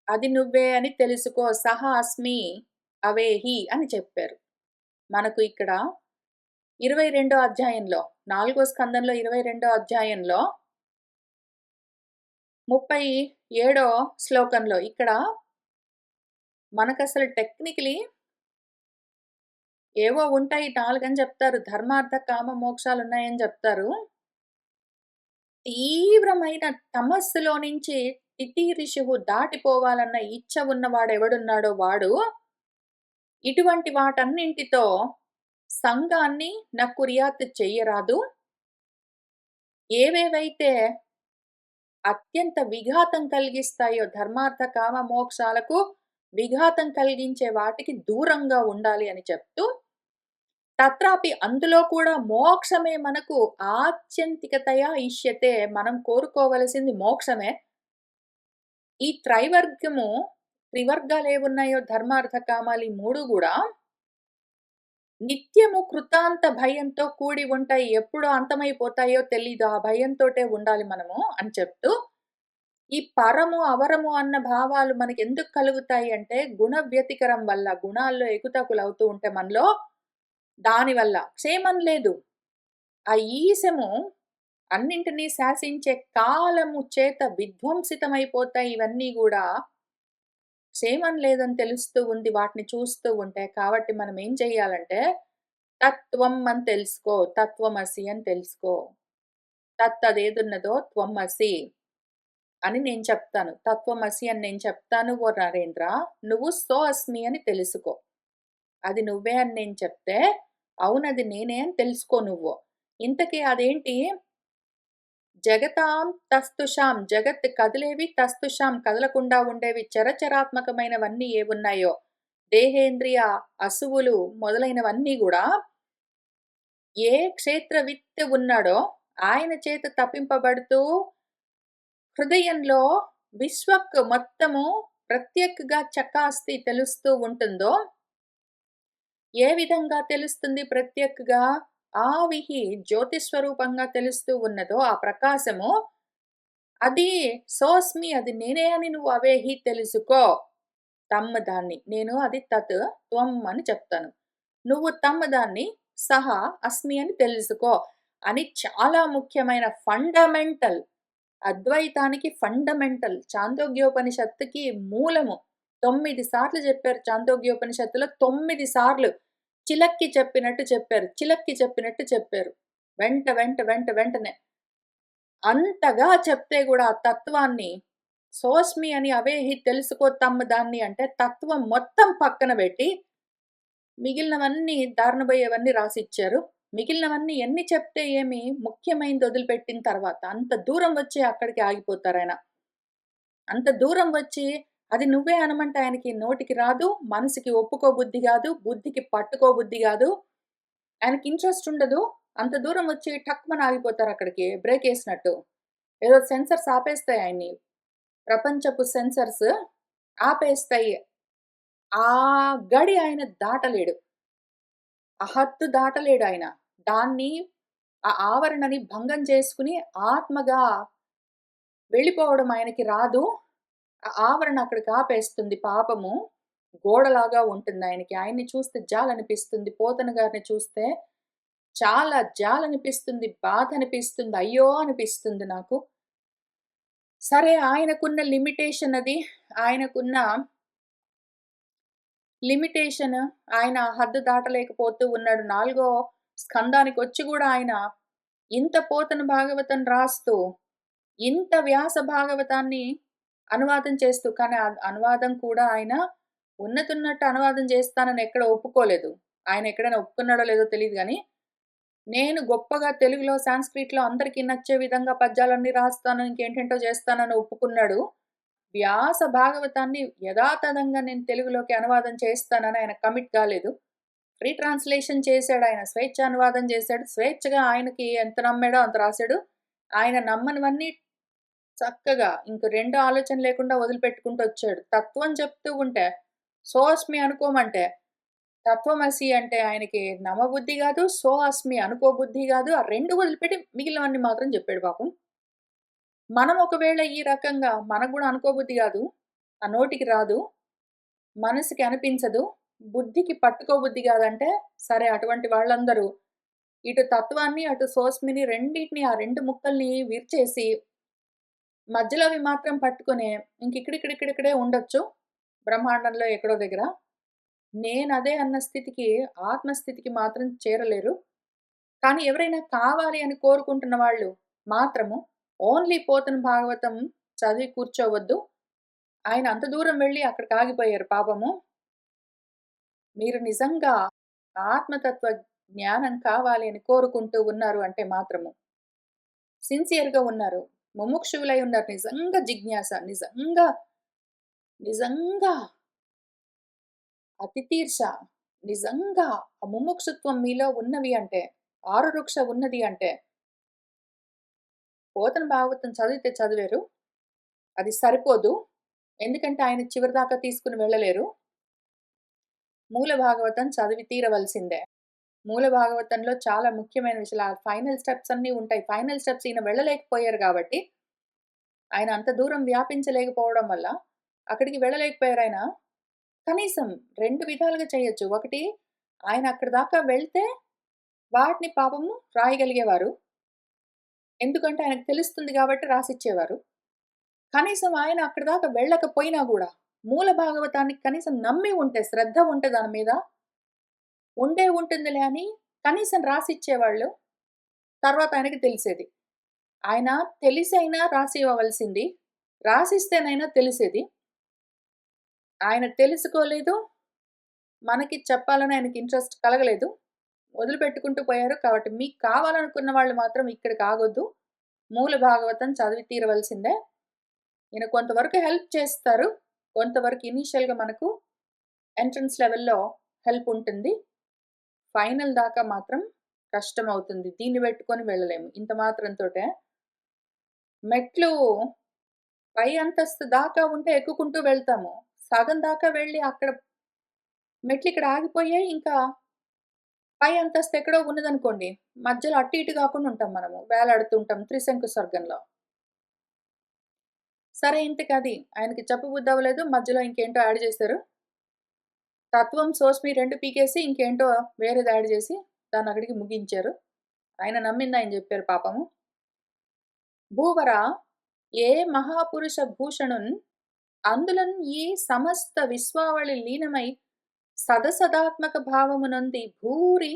Speaker 1: అది నువ్వే అని తెలుసుకో సహ అస్మి అవేహి అని చెప్పారు. మనకు ఇక్కడ 22 అధ్యాయంలో 4 స్కందంలో 22 అధ్యాయంలో 37 శ్లోకంలో ఇక్కడ మనకసలు టెక్నికలీ ఏవో ఉంటాయి 4 అని చెప్తారు. ధర్మార్థ, కామ, మోక్షాలున్నాయని చెప్తారు. తీవ్రమైన తమస్సులో నుంచి తితిరిషువు దాటిపోవాలన్న ఇచ్చ ఉన్నవాడెవడున్నాడో వాడు ఇటువంటి వాటన్నింటితో సంఘాన్ని నకుర్యాత్ చెయ్యరాదు. ఏవేవైతే అత్యంత విఘాతం కలిగిస్తాయో ధర్మార్థ, కామ, మోక్షాలకు విఘాతం కలిగించే వాటికి దూరంగా ఉండాలి అని చెప్తూ, తత్రాపి అందులో కూడా మోక్షమే మనకు ఆత్యంతికతయా ఇష్యతే. మనం కోరుకోవలసింది మోక్షమే. ఈ త్రివర్గాలేవున్నాయో ధర్మార్థ, కామాలు ఈ 3 గూడా నిత్యము కృతాంత భయంతో కూడి ఉంటాయి. ఎప్పుడు అంతమైపోతాయో తెలీదు. ఆ భయంతోటే ఉండాలి మనము అని చెప్తూ, ఈ పరము, అవరము అన్న భావాలు మనకెందుకు కలుగుతాయి అంటే, గుణ వ్యతికరం వల్ల. గుణాల్లో ఎగుతకులవుతూ ఉంటే మనలో, దానివల్ల. క్షేమం లేదు. ఆ ఈశము అన్నింటినీ శాసించే కాలము చేత విధ్వంసితమైపోతాయి ఇవన్నీ గూడా. క్షేమం లేదని తెలుస్తూ ఉంది వాటిని చూస్తూ ఉంటే. కాబట్టి మనం ఏం చెయ్యాలంటే, తత్వం అని తెలుసుకో. తత్వమసి అని తెలుసుకో. తత్ అదేదున్నదో త్వమసి అని నేను చెప్తాను. తత్వమసి అని నేను చెప్తాను ఓ నరేంద్ర. నువ్వు సో అస్మి అని తెలుసుకో. అది నువ్వే అని నేను చెప్తే, అవునది నేనే అని తెలుసుకో నువ్వు. ఇంతకీ అదేంటి? జగతాం తస్తుషాం జగత్ కదిలేవి తస్తుషాం కదలకుండా ఉండేవి చరచరాత్మకమైనవన్నీ ఏవున్నాయో దేహేంద్రియ అసువులు మొదలైనవన్నీ కూడా ఏ క్షేత్రవిత్ ఉన్నాడో ఆయన చేత తప్పింపబడుతూ హృదయంలో విశ్వక్ మొత్తము ప్రత్యేకగా చకాస్తి తెలుస్తూ ఉంటుందో ఏ విధంగా తెలుస్తుంది ప్రత్యేకగా ఆవిహి జ్యోతిస్వరూపంగా తెలుస్తూ ఉన్నదో ఆ ప్రకాశము అది సోస్మి అది నేనే అని నువ్వు అవేహి తెలుసుకో. తమ్ దాన్ని. నేను అది తత్, త్వం అని చెప్తాను. నువ్వు తమ్ దాన్ని సహ, అస్మి అని తెలుసుకో అని చాలా ముఖ్యమైన ఫండమెంటల్ అద్వైతానికి ఫండమెంటల్ చాందోగ్యోపనిషత్తుకి మూలము. 9 సార్లు చెప్పారు చాందోగ్యోపనిషత్తులో 9 సార్లు. చిలక్కి చెప్పినట్టు చెప్పారు. చిలక్కి చెప్పినట్టు చెప్పారు. వెంటనే. అంతగా చెప్తే గూడా ఆ తత్వాన్ని సోస్మి అని అవేహి తెలుసుకో తమ్మ దాన్ని అంటే తత్వం మొత్తం పక్కన బెట్టి, మిగిలినవన్నీ దారునబోయేవన్నీ రాసిచ్చారు. మిగిలినవన్నీ ఎన్ని చెప్తే ఏమి, ముఖ్యమైనది వదిలిపెట్టిన తర్వాత. అంత దూరం వచ్చి అక్కడికి ఆగిపోతారాయన. అంత దూరం వచ్చి అది నువ్వే అనమంటే ఆయనకి నోటికి రాదు. మనసుకి ఒప్పుకోబుద్ధి గాదు. బుద్ధికి పట్టుకోబుద్ధి గాదు. ఆయనకి ఇంట్రెస్ట్ ఉండదు. అంత దూరం వచ్చి టక్‌మని ఆగిపోతారక్కడికి బ్రేకేసినట్టు. ఏదో సెన్సార్స్ ఆపేస్తాయి ఆయన్ని. ప్రపంచపు సెన్సార్స్ ఆపేస్తాయి. ఆ గడి ఆయన దాటలేడు. ఆ హద్దు దాటలేడాయన. దాన్ని ఆ ఆవరణని భంగం చేసుకొని ఆత్మగా వెళ్ళిపోవడం ఆయనకి రాదు. ఆ ఆవరణ అక్కడికి ఆపేస్తుంది పాపము. గోడలాగా ఉంటుందాయనకి. ఆయన్ని చూస్తే జాలనిపిస్తుంది. పోతన గారిని చూస్తే చాలా జాలనిపిస్తుంది. బాధనిపిస్తుంది. అయ్యో! అనిపిస్తుంది నాకు. సరే ఆయనకున్న లిమిటేషన్ అది. ఆయనకున్న లిమిటేషన్ ఆయన హద్దు దాటలేకపోతూ ఉన్నాడు. నాలుగో స్కందానికొచ్చి గూడా ఆయన ఇంత పోతన భాగవతం రాస్తూ, ఇంత వ్యాస భాగవతాన్ని అనువాదం చేస్తూ కానీ అనువాదం కూడా ఆయన ఉన్నతున్నట్టు అనువాదం చేస్తానని ఎక్కడ ఒప్పుకోలేదు. ఆయన ఎక్కడైనా ఒప్పుకున్నాడో లేదో తెలీదు గానీ, నేను గొప్పగా తెలుగులో, సాంస్క్రిట్‌లో అందరికీ నచ్చే విధంగా పద్యాలన్నీ రాస్తాను, ఇంకేంటేంటో చేస్తానని ఒప్పుకున్నాడు. వ్యాస భాగవతాన్ని యథాతథంగా నేను తెలుగులోకి అనువాదం చేస్తానని ఆయన కమిట్ కాలేదు. Free translation చేశాడాయన. స్వేచ్ఛానువాదం చేశాడు. స్వేచ్ఛగా ఆయనకి ఎంత నమ్మాడో అంత రాసాడు. ఆయన నమ్మనివన్నీ చక్కగా ఇంక రెండో ఆలోచన లేకుండా వదిలిపెట్టుకుంటూ వచ్చాడు. తత్వం చెప్తూ ఉంటే, సోఅస్మి అనుకోమంటే, తత్వమసి అంటే ఆయనకి నమ్మబుద్ధి గాదు, సో అస్మి అనుకోబుద్ధి గాదు. ఆ 2 వదిలిపెట్టి మిగిలినవన్నీ మాత్రం చెప్పాడు పాపం. మనం ఒకవేళ ఈ రకంగా మనకు గూడా అనుకోబుద్ధి గాదు. ఆ నోటికి రాదు. మనసుకి అనిపించదు. బుద్ధికి పట్టుకోబుద్ధి గాదంటే, సరే అటువంటి వాళ్ళందరూ ఇటు తత్వాన్ని, అటు సోస్మిని రెండిటిని ఆ 2 ముక్కల్ని విరిచేసి, మధ్యలో అవి మాత్రం పట్టుకొని ఇంకిక్కడిక్కడిక్కడిక్కడే ఉండొచ్చు. బ్రహ్మాండంలో ఎక్కడో దగ్గర. నేనదే అన్న స్థితికి, ఆత్మస్థితికి మాత్రం చేరలేరు. కానీ ఎవరైనా కావాలి అని కోరుకుంటున్న వాళ్ళు మాత్రము ఓన్లీ పోతన భాగవతం చదివి కూర్చోవద్దు. ఆయన అంత దూరం వెళ్లి అక్కడికి ఆగిపోయారు పాపము. మీరు నిజంగా ఆత్మతత్వ జ్ఞానం కావాలి అని కోరుకుంటూ ఉన్నారు అంటే మాత్రము సిన్సియర్‌గా ఉన్నారు. ముముక్షువులై ఉన్నారు. నిజంగా జిజ్ఞాస, నిజంగా, నిజంగా అతితీర్ష, నిజంగా ఆ ముముక్షుత్వం మీలో ఉన్నవి అంటే, ఆరురుక్ష ఉన్నది అంటే, పోతన భాగవతం చదివితే చదివారు. అది సరిపోదు. ఎందుకంటే ఆయన చివరిదాకా తీసుకొని వెళ్ళలేరు. మూల భాగవతం చదివి తీరవలసిందే. మూల భాగవతంలో చాలా ముఖ్యమైన విషయాలు ఆ ఫైనల్ స్టెప్స్ అన్నీ ఉంటాయి. ఫైనల్ స్టెప్స్ ఈయన వెళ్ళలేకపోయారు గాబట్టి, ఆయన అంత దూరం వ్యాపించలేకపోవడం వల్ల, అక్కడికి వెళ్ళలేకపోయారాయన. కనీసం 2 విధాలుగా చేయొచ్చు. ఒకటి ఆయన అక్కడి దాకా వెళ్తే వాటిని పాపము రాయగలిగేవారు. ఎందుకంటే ఆయనకు తెలుస్తుంది గాబట్టి రాసిచ్చేవారు. కనీసం ఆయన అక్కడి దాకా వెళ్ళకపోయినా గూడా, మూల భాగవతాన్ని కనీసం నమ్మి ఉంటే, శ్రద్ధ ఉంటే దాని మీద, ఉండే ఉంటుందిలే అని కనీసం రాసిచ్చేవాళ్ళు. తర్వాత ఆయనకి తెలిసేది. ఆయన తెలిసైనా రాసి ఇవ్వవలసింది. రాసిస్తేనైనా తెలిసేది. ఆయన తెలుసుకోలేదు. మనకి చెప్పాలని ఆయనకి ఇంట్రెస్ట్ కలగలేదు. వదిలిపెట్టుకుంటూ పోయారు. కాబట్టి మీకు కావాలనుకున్న వాళ్ళు మాత్రం ఇక్కడికి ఆగొద్దు. మూల భాగవతం చదివి తీరవలసిందే. ఈయన కొంతవరకు హెల్ప్ చేస్తారు. కొంతవరకు ఇనీషియల్‌గా మనకు ఎంట్రన్స్ లెవెల్‌లో హెల్ప్ ఉంటుంది. ఫైనల్ దాకా మాత్రం కష్టమవుతుంది. దీన్ని పెట్టుకొని వెళ్ళలేము. ఇంత మాత్రంతోటే మెట్లు పై అంతస్తు దాకా ఉంటే ఎక్కుకుంటూ వెళ్తాము. సగం దాకా వెళ్ళి అక్కడ మెట్లిక్కడ ఆగిపోయాయి. ఇంకా పై అంతస్తు ఎక్కడో ఉన్నదనుకోండి. మధ్యలో అటు ఇటు కాకుండా ఉంటాం మనము. వేలాడుతూ ఉంటాం త్రిశంకు స్వర్గంలో. సరే ఇంతకది. ఆయనకి చెప్పబుద్ధి అవ్వలేదు. మధ్యలో ఇంకేంటో యాడ్ చేశారు. తత్వం, సోస్మి 2 పీకేసి ఇంకేంటో వేరేది యాడ్ చేసి దాన్నక్కడికి ముగించారు. ఆయన నమ్మిందాయన జెప్పారు పాపము. భూవరా ఏ మహాపురుష భూషణున్ అందులన్ ఈ సమస్త విశ్వావళి లీనమై సదసదాత్మక భావమునొంది భూరి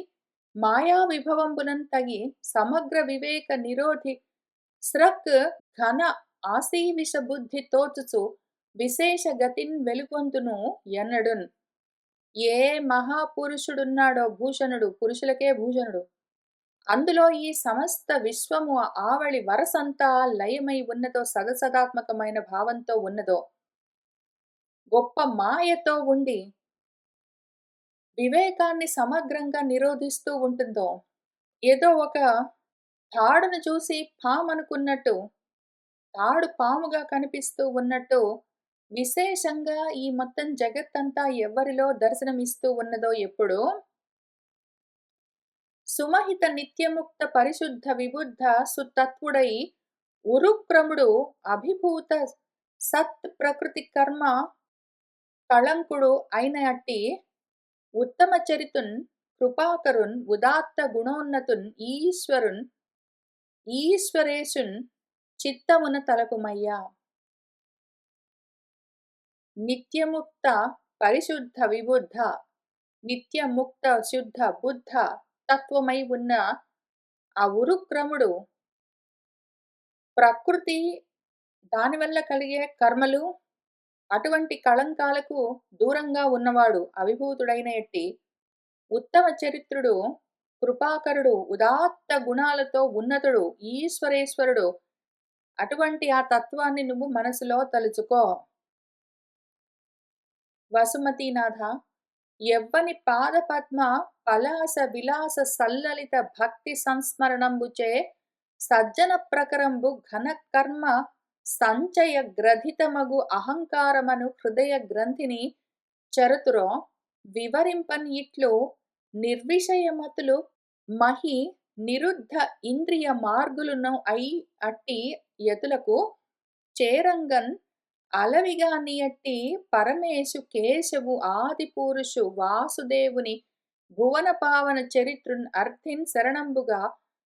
Speaker 1: మాయా విభవంబునన్ తగి సమగ్ర వివేక నిరోధి స్రక్ ఘన ఆసీవిష బుద్ధి తోచుచు విశేష గతిన్ వెలుగొందును ఎన్నడున్. ఏ మహాపురుషుడున్నాడో భూషణుడు, పురుషులకే భూషణుడు. అందులో ఈ సమస్త విశ్వము ఆవళి వరసంతా లయమై ఉన్నదో, సదసదాత్మకమైన భావంతో ఉన్నదో, గొప్ప మాయతో ఉండి వివేకాన్ని సమగ్రంగా నిరోధిస్తూ ఉంటుందో, ఏదో ఒక తాడును చూసి పామనుకున్నట్టు, తాడు పాముగా కనిపిస్తూ ఉన్నట్టు, విశేషంగా ఈ మొత్తం జగత్తంతా ఎవరిలో దర్శనమిస్తూ ఉన్నదో ఎప్పుడు, సుమహిత నిత్యముక్త పరిశుద్ధ విబుద్ధ సుతత్వుడై ఉరుక్రముడు అభిభూత సత్ ప్రకృతి కర్మ కళంకుడు అయిన అట్టి ఉత్తమ చరితున్ కృపాకరున్ ఉదాత్త గుణోన్నతున్ ఈశ్వరేశున్ చిత్తమున తలపుమయ్యా. నిత్యముక్త పరిశుద్ధ విబుద్ధ నిత్యముక్త శుద్ధ బుద్ధ తత్వమై ఉన్న ఆ ఉరుక్రముడు ప్రకృతి, దానివల్ల కలిగే కర్మలు, అటువంటి కళంకాలకు దూరంగా ఉన్నవాడు, అవిభూతుడైన ఎట్టి ఉత్తమ చరిత్రుడు, కృపాకరుడు, ఉదాత్త గుణాలతో ఉన్నతుడు, ఈశ్వరేశ్వరుడు. అటువంటి ఆ తత్వాన్ని నువ్వు మనసులో తలుచుకో. వసుమతీనాథ, ఎవ్వని పాదపద్మ పలాస విలాస సల్లలిత భక్తి సంస్మరణంబుచే సజ్జన ప్రకరంబు ఘన కర్మ సంచయ గ్రథితమగు అహంకారమను హృదయ గ్రంథిని చరుతురో వివరింపన్ ఇట్లు నిర్విషయమతులు మహి నిరుద్ధ ఇంద్రియ మార్గులను అయి అట్టి యతులకు చేరంగన్ అలవిగానియట్టి పరమేశు కేశవు ఆదిపురుషు వాసుదేవుని భువన పావన చరిత్రున్ అర్థిన్ శరణంబుగా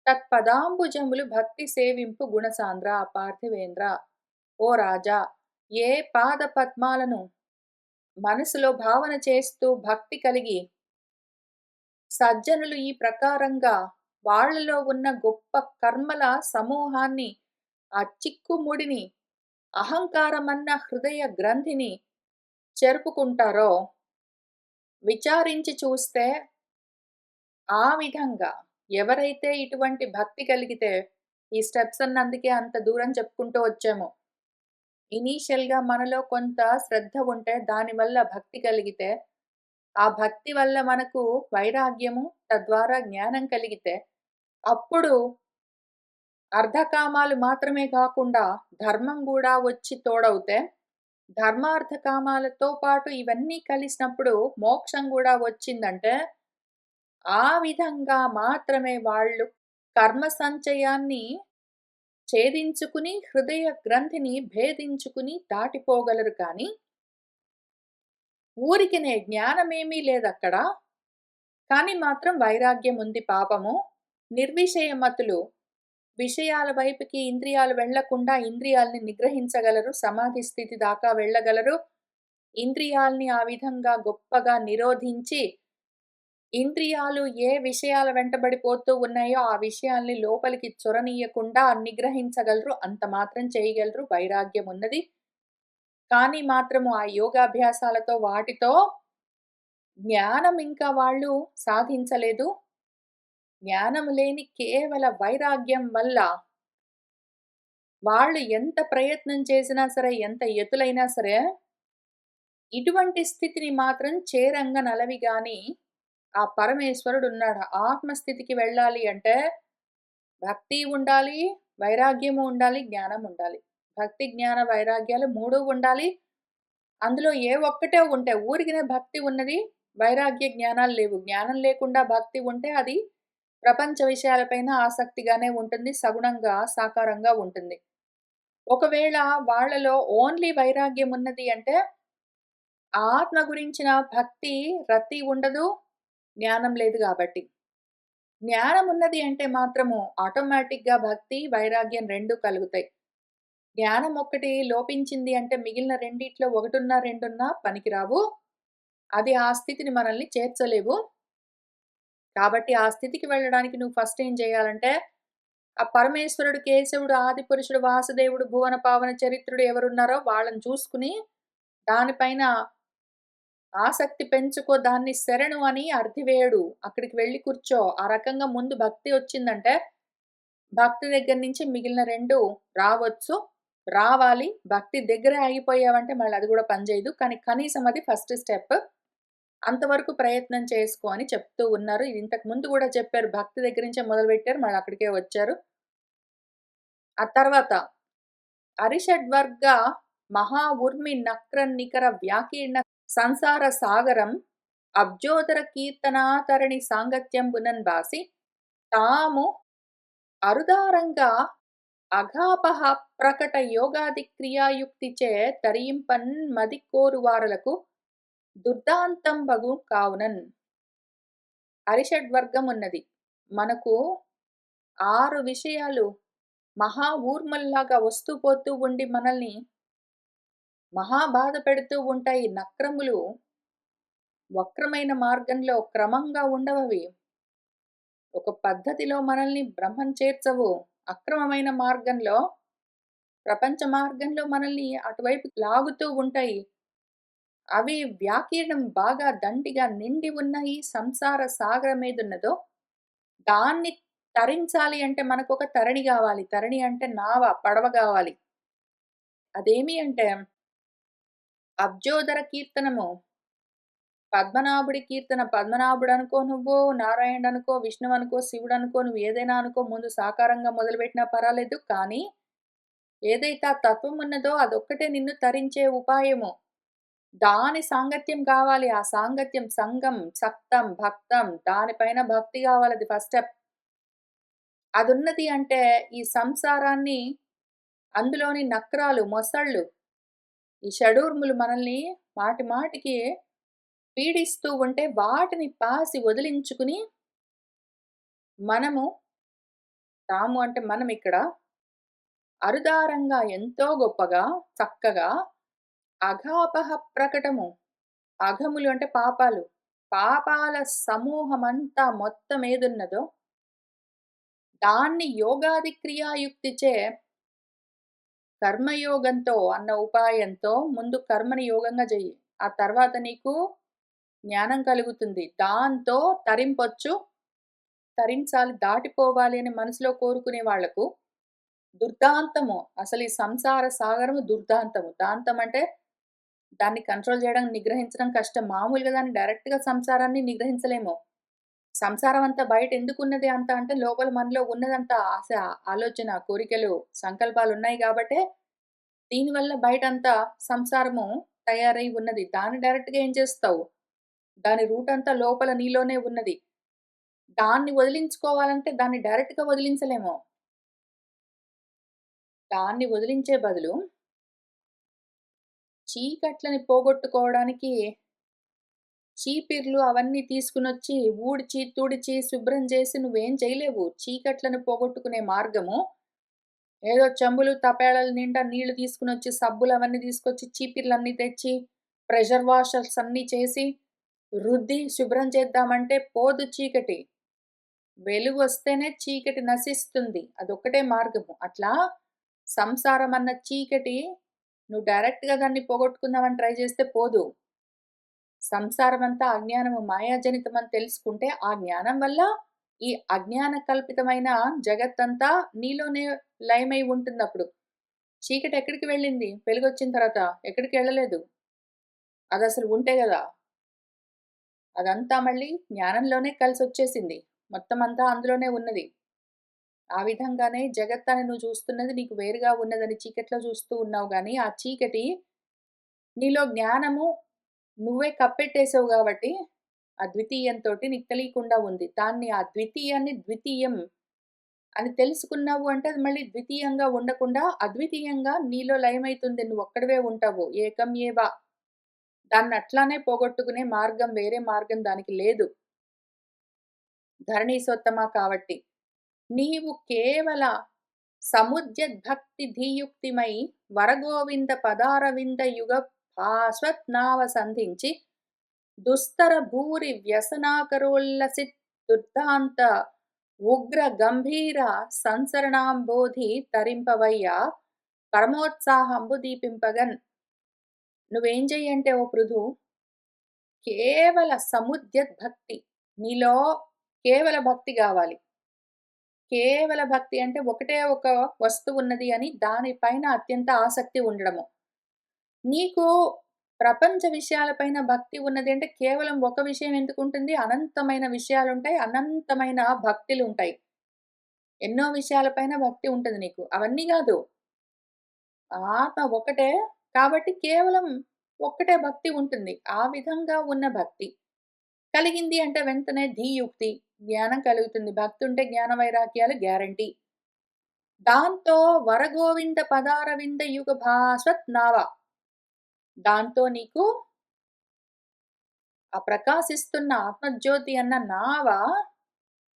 Speaker 1: తత్పదాంబుజములు భక్తి సేవింపు గుణసాంద్ర. పార్థివేంద్ర, ఓ రాజా, ఏ పాద పద్మాలను మనసులో భావన చేస్తూ భక్తి కలిగి సజ్జనులు ఈ ప్రకారంగా వాళ్లలో ఉన్న గొప్ప కర్మల సమూహాన్ని, ఆ చిక్కుముడిని, అహంకారమన్న హృదయ గ్రంథిని చెరుపుకుంటారో, విచారించి చూస్తే ఆ విధంగా ఎవరైతే ఇటువంటి భక్తి కలిగితే, ఈ స్టెప్స్ అందుకే అంత దూరం చెప్పుకుంటూ వచ్చాము. ఇనీషియల్గా మనలో కొంత శ్రద్ధ ఉంటే, దానివల్ల భక్తి కలిగితే, ఆ భక్తి వల్ల మనకు వైరాగ్యము, తద్వారా జ్ఞానం కలిగితే, అప్పుడు అర్ధకామాలు మాత్రమే కాకుండా ధర్మం కూడా వచ్చి తోడవుతే, ధర్మార్థ కామాలతో పాటు ఇవన్నీ కలిసినప్పుడు మోక్షం కూడా వచ్చిందంటే, ఆ విధంగా మాత్రమే వాళ్ళు కర్మ సంచయాన్ని ఛేదించుకుని, హృదయ గ్రంథిని భేదించుకుని దాటిపోగలరు. కానీ ఊరికినే జ్ఞానమేమీ లేదక్కడ, కానీ మాత్రం వైరాగ్యం ఉంది పాపము. నిర్విషయమతులు విషయాల వైపుకి ఇంద్రియాలు వెళ్లకుండా ఇంద్రియాల్ని నిగ్రహించగలరు, సమాధి స్థితి దాకా వెళ్ళగలరు. ఇంద్రియాల్ని ఆ విధంగా గొప్పగా నిరోధించి, ఇంద్రియాలు ఏ విషయాల వెంటబడిపోతూ ఉన్నాయో ఆ విషయాల్ని లోపలికి చొరనీయకుండా నిగ్రహించగలరు. అంత మాత్రం చేయగలరు. వైరాగ్యం ఉన్నది. కానీ మాత్రము ఆ యోగాభ్యాసాలతో వాటితో జ్ఞానం ఇంకా వాళ్ళు సాధించలేదు. జ్ఞానం లేని కేవల వైరాగ్యం వల్ల వాళ్ళు ఎంత ప్రయత్నం చేసినా సరే, ఎంత యతులైనా సరే, ఇటువంటి స్థితిని మాత్రం చేరంగ నలవి గాని ఆ పరమేశ్వరుడు ఉన్నాడు. ఆత్మస్థితికి వెళ్ళాలి అంటే భక్తి ఉండాలి, వైరాగ్యము ఉండాలి, జ్ఞానం ఉండాలి. భక్తి, జ్ఞాన, వైరాగ్యాలు మూడు ఉండాలి. అందులో ఏ ఒక్కటే ఉంటే, ఊరికినే భక్తి ఉన్నది, వైరాగ్య జ్ఞానాలు లేవు. జ్ఞానం లేకుండా భక్తి ఉంటే అది ప్రపంచ విషయాలపైన ఆసక్తిగానే ఉంటుంది, సగుణంగా, సాకారంగా ఉంటుంది. ఒకవేళ వాళ్ళలో ఓన్లీ వైరాగ్యం ఉన్నది అంటే, ఆత్మ గురించిన భక్తి రతి ఉండదు, జ్ఞానం లేదు గాబట్టి. జ్ఞానం ఉన్నది అంటే మాత్రము ఆటోమేటిక్‌గా భక్తి, వైరాగ్యం 2 కలుగుతాయి. జ్ఞానం ఒక్కటి లోపించింది అంటే మిగిలిన రెండిట్లో ఒకటున్నా, రెండున్నా పనికిరావు. అది ఆ స్థితిని మనల్ని చేర్చలేవు. కాబట్టి ఆ స్థితికి వెళ్ళడానికి నువ్వు ఫస్ట్ ఏం చేయాలంటే, ఆ పరమేశ్వరుడు, కేశవుడు, ఆదిపురుషుడు, వాసుదేవుడు, భువన పావన చరిత్రుడు ఎవరున్నారో వాళ్ళని చూసుకొని, దానిపైన ఆసక్తి పెంచుకో, దాన్ని శరణు అని అర్థివేయడు. అక్కడికి వెళ్లి కూర్చో. ఆ రకంగా ముందు భక్తి వచ్చిందంటే, భక్తి దగ్గర నుంచి మిగిలిన 2 రావచ్చు. రావాలి. భక్తి దగ్గరే ఆగిపోయావంటే మళ్ళీ అది కూడా పనిచేయదు. కానీ కనీసం అది ఫస్ట్ స్టెప్. అంతవరకు ప్రయత్నం చేసుకో అని చెప్తూ ఉన్నారు. ఇది ఇంతకు ముందు కూడా చెప్పారు. భక్తి దగ్గర నుంచే మొదలుపెట్టారు. మళ్ళీ అక్కడికే వచ్చారు. ఆ తర్వాత అరిషడ్వర్గ మహా ఊర్మి నక్ర నికర వ్యాకీర్ణ సంసార సాగరం అబ్జోదర కీర్తనాతరణి సాంగత్యంబునన్ బాసి తాము అరుదారంగా అఘాపహ ప్రకట యోగాది క్రియాయుక్తిచే తరింపన్ మది కోరువారలకు దుర్దాంతంబగు కావునన్. అరిషడ్వర్గం ఉన్నది. మనకు 6 విషయాలు మహా ఊర్మల్లాగా వస్తూ పోతూ ఉండి మనల్ని మహా బాధ పెడుతూ ఉంటాయి. నక్రములు వక్రమైన మార్గంలో క్రమంగా ఉండవవి. ఒక పద్ధతిలో మనల్ని బ్రహ్మం చేర్చవు. అక్రమమైన మార్గంలో, ప్రపంచ మార్గంలో మనల్ని అటువైపు లాగుతూ ఉంటాయి. అవి వ్యాకీర్ణం బాగా దండిగా నిండి ఉన్న ఈ సంసార సాగరం ఏదున్నదో, దాన్ని తరించాలి అంటే మనకొక తరణి గావాలి. తరణి అంటే నావ, పడవ గావాలి. అదేమి అంటే అబ్జోదర కీర్తనము. పద్మనాభుడి కీర్తన. పద్మనాభుడనుకో నువ్వు, నారాయణుడనుకో, విష్ణువనుకో, శివుడనుకో, నువ్వు ఏదైనా అనుకో, ముందు సాకారంగా మొదలుపెట్టినా పర్వాలేదు. కానీ, ఏదైతే ఆ తత్వం ఉన్నదో అదొక్కటే నిన్ను తరించే ఉపాయము. దాని సాంగత్యం కావాలి. ఆ సాంగత్యం సంగం, సక్తం, భక్తం దానిపైన భక్తి కావాలది ఫస్ట్ స్టెప్. అదున్నది అంటే ఈ సంసారాన్ని అందులోని నక్రాలు, మొసళ్ళు, ఈ షడూర్ములు మనల్ని మాటి మాటికి పీడిస్తూ ఉంటే వాటిని పాసి వదిలించుకుని మనము, తాము అంటే మనమిక్కడ అరుదారంగా ఎంతో గొప్పగా, చక్కగా అఘాపహ ప్రకటము. అఘములు అంటే పాపాలు. పాపాల సమూహమంతా మొత్తం ఏదున్నదో దాన్ని యోగాది క్రియాయుక్తిచే కర్మయోగంతో అన్న ఉపాయంతో ముందు కర్మని యోగంగా చెయ్యి. ఆ తర్వాత నీకు జ్ఞానం కలుగుతుంది. దాంతో తరింపొచ్చు. తరించాలి, దాటిపోవాలి అని మనసులో కోరుకునే వాళ్లకు దుర్దాంతము. అసలు ఈ సంసార సాగరము దుర్దాంతము. దాంతం అంటే దాన్ని కంట్రోల్ చేయడం, నిగ్రహించడం కష్టం. మామూలుగా దాన్ని డైరెక్ట్‌గా సంసారాన్ని నిగ్రహించలేము. సంసారం అంతా బయట ఎందుకున్నది అంత అంటే లోపల మనలో ఉన్నదంతా ఆశ, ఆలోచన, కోరికలు, సంకల్పాలున్నాయి గాబట్టే దీనివల్ల బయటంతా సంసారము తయారై ఉన్నది. దాన్ని డైరెక్ట్‌గా ఏం చేస్తావు? దాని రూట్ అంతా లోపల నీలోనే ఉన్నది. దాన్ని వదిలించుకోవాలంటే దాన్ని డైరెక్ట్‌గా వదిలించలేము. దాన్ని వదిలించే బదులు చీకట్లని పోగొట్టుకోవడానికి చీపిర్లు అవన్నీ తీసుకొనొచ్చి ఊడ్చి, తుడిచి, శుభ్రం చేసి నువ్వేం చేయలేవు. చీకట్లను పోగొట్టుకునే మార్గము ఏదో చెంబులు, తపేళాల నిండా నీళ్లు తీసుకొనొచ్చి, సబ్బులు అవన్నీ తీసుకొచ్చి, చీపిర్లన్నీ తెచ్చి, ప్రెషర్ వాషర్స్ అన్నీ చేసి, రుద్ది శుభ్రం చేద్దామంటే పోదు చీకటి. వెలుగొస్తేనే చీకటి నశిస్తుంది. అదొక్కటే మార్గము. అట్లా సంసారం అన్న చీకటి నువ్వు డైరెక్ట్‌గా దాన్ని పోగొట్టుకుందామని ట్రై చేస్తే పోదు. సంసారమంతా అజ్ఞానము, మాయాజనితమని తెలుసుకుంటే, ఆ జ్ఞానం వల్ల ఈ అజ్ఞాన కల్పితమైన జగత్తంతా నీలోనే లయమై ఉంటుందప్పుడు. చీకటి ఎక్కడికి వెళ్ళింది? వెలుగొచ్చిన తర్వాత ఎక్కడికెళ్ళలేదు. అదసలు ఉంటే గదా! అదంతా మళ్ళీ జ్ఞానంలోనే కలిసొచ్చేసింది. మొత్తం అంతా అందులోనే ఉన్నది. ఆ విధంగానే జగత్తని నువ్వు చూస్తున్నది నీకు వేరుగా ఉన్నదని చీకట్లో చూస్తూ ఉన్నావు గానీ, ఆ చీకటి నీలో జ్ఞానము నువ్వే కప్పెట్టేసావు గాబట్టి, ఆ ద్వితీయంతోటి నీకు తెలియకుండా ఉంది. దాన్ని ఆ ద్వితీయాన్ని ద్వితీయం అని తెలుసుకున్నావు అంటే అది మళ్ళీ ద్వితీయంగా ఉండకుండా అద్వితీయంగా నీలో లయమైతుంది. నువ్వొక్కడివే ఉంటావు. ఏకం ఏవ. దాన్నట్లానే పోగొట్టుకునే మార్గం వేరే మార్గం దానికి లేదు. ధరణీసోత్తమ కాబట్టి. నీవు కేవల సముద్యద్భక్తి ధీయుక్తిమై వరగోవింద పదారవింద యుగ భాస్వత్నావ సంధించి దుస్తర భూరి వ్యసనాకరోల్లసిత్ దుర్దాంత ఉగ్ర గంభీర సంసరణాంబోధి తరింపవయ్యా పరమోత్సాహంబు దీపింపగన్. నువ్వేం చెయ్యంటే ఓ పృథు, కేవల సముద్యద్భక్తి. నీలో కేవల భక్తి గావాలి. కేవల భక్తి అంటే ఒకటే ఒక వస్తువున్నది అని దానిపైన అత్యంత ఆసక్తి ఉండడము. నీకు ప్రపంచ విషయాలపైన భక్తి ఉన్నది అంటే కేవలం ఒక విషయం ఎందుకుంటుంది? అనంతమైన విషయాలుంటాయి. అనంతమైన భక్తులుంటాయి. ఎన్నో విషయాలపైన భక్తి ఉంటది నీకు. అవన్నీ గాదు. ఆత్మ ఒకటే కాబట్టి కేవలం ఒక్కటే భక్తి ఉంటుంది. ఆ విధంగా ఉన్న భక్తి. కలిగింది అంటే వెంటనే ధీయుక్తి. జ్ఞానం కలుగుతుంది. భక్తి ఉంటే జ్ఞాన వైరాగ్యాలు గ్యారంటీ. దాంతో వరగోవింద పదారవింద యుగ భాస్వత్ నావ. దాంతో నీకు ఆ ప్రకాశిస్తున్న ఆత్మజ్యోతి అన్న నావ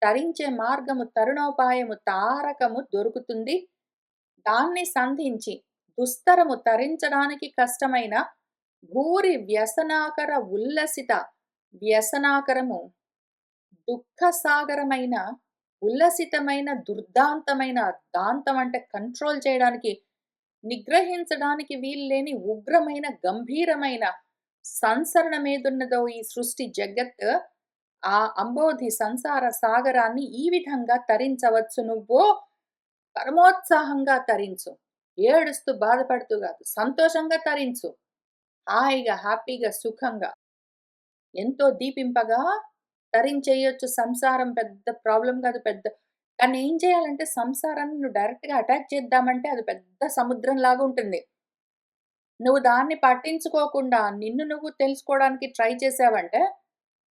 Speaker 1: తరించే మార్గము, తరుణోపాయము, తారకము దొరుకుతుంది. దాన్ని సంధించి దుస్తరము తరించడానికి కష్టమైన భూరి వ్యసనాకర ఉల్లసిత వ్యసనాకరము దుఃఖసాగరమైన ఉల్లసితమైన దుర్దాంతమైన దాంతం అంటే కంట్రోల్ చేయడానికి నిగ్రహించడానికి వీల్లేని ఉగ్రమైన గంభీరమైన సంసరణమేదున్నదో ఈ సృష్టి జగత్ ఆ అంబోధి సంసార సాగరాన్ని ఈ విధంగా తరించవచ్చు. నువ్వు పరమోత్సాహంగా తరించు. ఏడుస్తూ బాధపడుతూ కాదు, సంతోషంగా తరించు. హాయిగా హ్యాపీగా సుఖంగా ఎంతో దీపింపగా తరించేయొచ్చు. సంసారం పెద్ద ప్రాబ్లం కాదు. దాన్ని ఏం చేయాలంటే సంసారాన్ని నువ్వు డైరెక్ట్‌గా అటాక్ చేద్దామంటే అది పెద్ద సముద్రంలాగా ఉంటుంది. నువ్వు దాన్ని పట్టించుకోకుండా నిన్ను నువ్వు తెలుసుకోవడానికి ట్రై చేసావంటే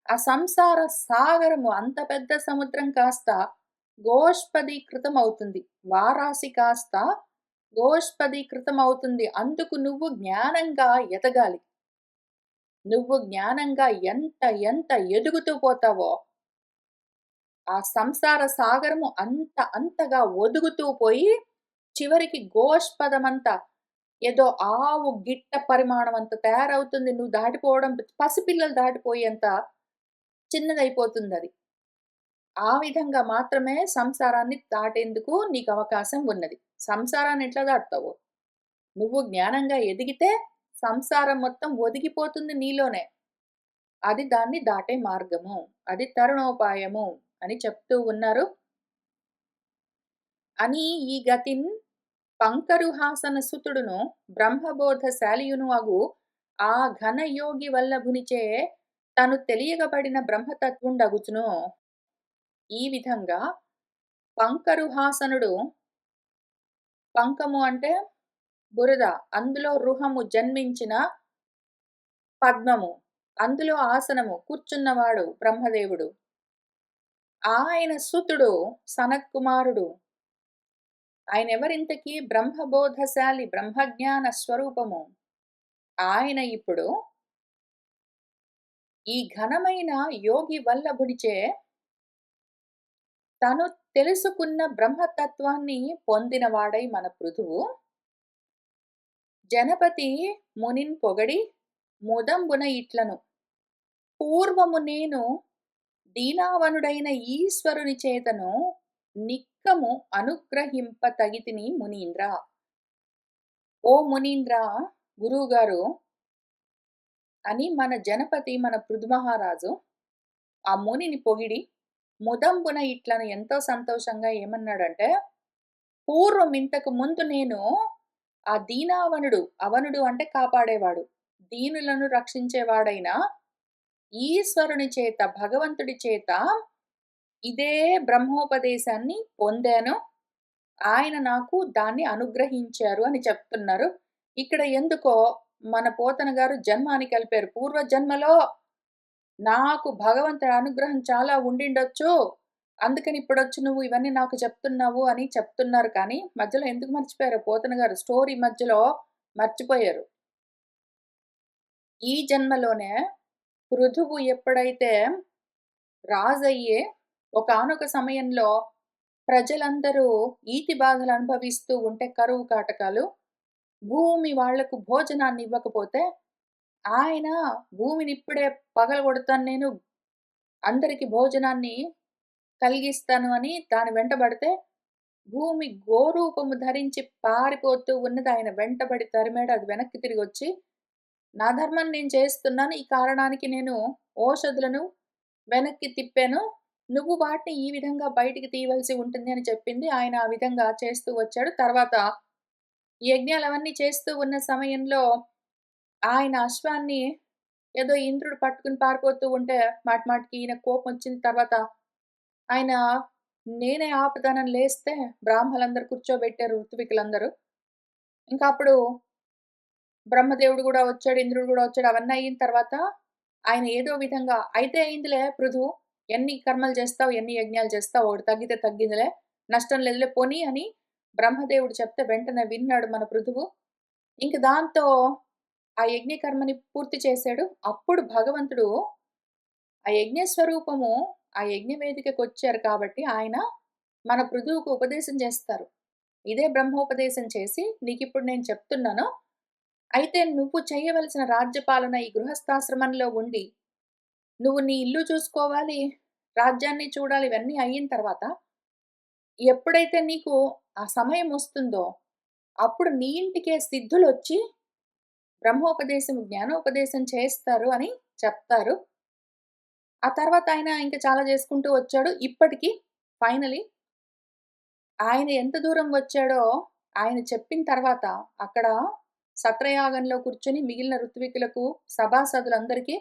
Speaker 1: ఆ సంసార సాగరము అంత పెద్ద సముద్రం కాస్త గోష్పదీకృతం అవుతుంది. వారాసి కాస్త గోష్పదీకృతం అవుతుంది. అందుకు నువ్వు జ్ఞానంగా ఎదగాలి. నువ్వు జ్ఞానంగా ఎంత ఎంత ఎదుగుతూ పోతావో ఆ సంసార సాగరము అంతగా ఒదుగుతూ పోయి చివరికి గోష్పదమంతా ఏదో ఆవు గిట్ట పరిమాణం అంత తయారవుతుంది. నువ్వు దాటిపోవడం పసిపిల్లలు దాటిపోయేంత చిన్నదైపోతుందది. ఆ విధంగా మాత్రమే సంసారాన్ని దాటేందుకు నీకు అవకాశం ఉన్నది. సంసారాన్ని ఎట్లా దాటుతావు? నువ్వు జ్ఞానంగా ఎదిగితే సంసారం మొత్తం ఒదిగిపోతుంది నీలోనే. అది దాన్ని దాటే మార్గము. అది తరుణోపాయము అని చెప్తూ ఉన్నారు. అని ఈ గతిన్ పంకరుహాసన సుతుడును బ్రహ్మబోధ శాలియును అగు ఆ ఘనయోగి వల్లభునిచే తను తెలియగబడిన బ్రహ్మతత్వుండగుచును. ఈ విధంగా పంకరుహాసనుడు, పంకము అంటే బురద, అందులో రుహము జన్మించిన పద్మము, అందులో ఆసనము కూర్చున్నవాడు బ్రహ్మదేవుడు. ఆయన సుతుడు సనత్కుమారుడు. ఆయనెవరింతకీ? బ్రహ్మబోధశాలి, బ్రహ్మజ్ఞాన స్వరూపము. ఆయన ఇప్పుడు ఈ ఘనమైన యోగి వల్లభునిచే తను తెలుసుకున్న బ్రహ్మతత్వాన్ని పొందినవాడై మన పృథువు జనపతి మునిన్ పొగడి ముదంబున ఇట్లను పూర్వము నేను దీనావనుడైన ఈశ్వరుని చేతను నిక్కము అనుగ్రహింప తగితిని మునీంద్ర. ఓ మునీంద్ర, గురువుగారు అని మన జనపతి, మన పృథుమహారాజు ఆ మునిని పొగిడి ముదంబున ఇట్లను ఎంతో సంతోషంగా ఏమన్నాడంటే, పూర్వం ఇంతకు ముందు నేను ఆ దీనావనుడు, అవనుడు అంటే కాపాడేవాడు, దీనులను రక్షించేవాడైన ఈశ్వరుని చేత, భగవంతుడి చేత ఇదే బ్రహ్మోపదేశాన్ని పొందాను. ఆయన నాకు దాన్ని అనుగ్రహించారు అని చెప్తున్నారు. ఇక్కడ ఎందుకో మన పోతన గారు జన్మ అని కలిపారు. పూర్వజన్మలో నాకు భగవంతుడి అనుగ్రహం చాలా ఉండిండొచ్చు. అందుకని ఇప్పుడొచ్చి నువ్వు ఇవన్నీ నాకు చెప్తున్నావు అని చెప్తున్నారు కానీ, మధ్యలో ఎందుకు మర్చిపోయారో పోతన గారు స్టోరీ మధ్యలో మర్చిపోయారు. ఈ జన్మలోనే పృథువు ఎప్పుడైతే రాజయ్యే ఒకానొక సమయంలో ప్రజలందరూ ఈతి బాధలు అనుభవిస్తూ ఉంటే కరువు కాటకాలు, భూమి వాళ్లకు భోజనాన్ని ఇవ్వకపోతే, ఆయన భూమినిప్పుడే పగలగొడతాను నేను, అందరికి భోజనాన్ని కలిగిస్తాను అని దాని వెంటబడితే, భూమి గోరూపము ధరించి పారిపోతూ ఉన్నది. ఆయన వెంటబడి తరిమాడు. అది వెనక్కి తిరిగొచ్చి, నా ధర్మం నేను చేస్తున్నాను. ఈ కారణానికి నేను ఓషధులను వెనక్కి తిప్పాను. నువ్వు వాటిని ఈ విధంగా బయటికి తీయవలసి ఉంటుంది అని చెప్పింది. ఆయన ఆ విధంగా చేస్తూ వచ్చాడు. తర్వాత యజ్ఞాలవన్నీ చేస్తూ ఉన్న సమయంలో ఆయన అశ్వాన్ని ఏదో ఇంద్రుడు పట్టుకుని పారిపోతూ ఉంటే మాటిమాటికి ఈయనకు కోపమొచ్చిన తర్వాత ఆయన నేనే ఆపుతానని లేస్తే బ్రాహ్మలందరూ కూర్చోబెట్టారు ఋత్వికులందరూ. ఇంకా అప్పుడు బ్రహ్మదేవుడు గూడా వచ్చాడు, ఇంద్రుడు గూడా వచ్చాడు. అవన్నీ అయిన తర్వాత ఆయన ఏదో విధంగా అయితే అయిందిలే పృథు, ఎన్ని కర్మలు చేస్తావు, ఎన్ని యజ్ఞాలు చేస్తావు, ఒకటి తగ్గితే తగ్గిందిలే, నష్టం లేదులే పోనీ అని బ్రహ్మదేవుడు చెప్తే వెంటనే విన్నాడు మన పృథువు. ఇంక దాంతో ఆ యజ్ఞ కర్మని పూర్తి చేశాడు. అప్పుడు భగవంతుడు ఆ యజ్ఞ స్వరూపము ఆ యజ్ఞ వేదికకొచ్చారు కాబట్టి ఆయన మన పృథువుకు ఉపదేశం చేస్తారు. ఇదే బ్రహ్మోపదేశం చేసి నీకిప్పుడు నేను చెప్తున్నాను. అయితే నువ్వు చేయవలసిన రాజ్యపాలన ఈ గృహస్థాశ్రమంలో ఉండి, నువ్వు నీ ఇల్లు చూసుకోవాలి, రాజ్యాన్ని చూడాలి ఇవన్నీ అయిన తర్వాత, ఎప్పుడైతే నీకు ఆ సమయం వస్తుందో, అప్పుడు నీ ఇంటికే సిద్ధులొచ్చి బ్రహ్మోపదేశం, జ్ఞానోపదేశం చేస్తారు అని చెప్తారు. ఆ తర్వాత ఆయన ఇంక చాలా చేసుకుంటూ వచ్చాడు. ఇప్పటికి ఫైనలీ ఆయన ఎంత దూరం వచ్చాడో ఆయన చెప్పిన తర్వాత అక్కడ సత్రయాగంలో కూర్చొని మిగిలిన ఋత్వికులకు, సభాసదులందరికీ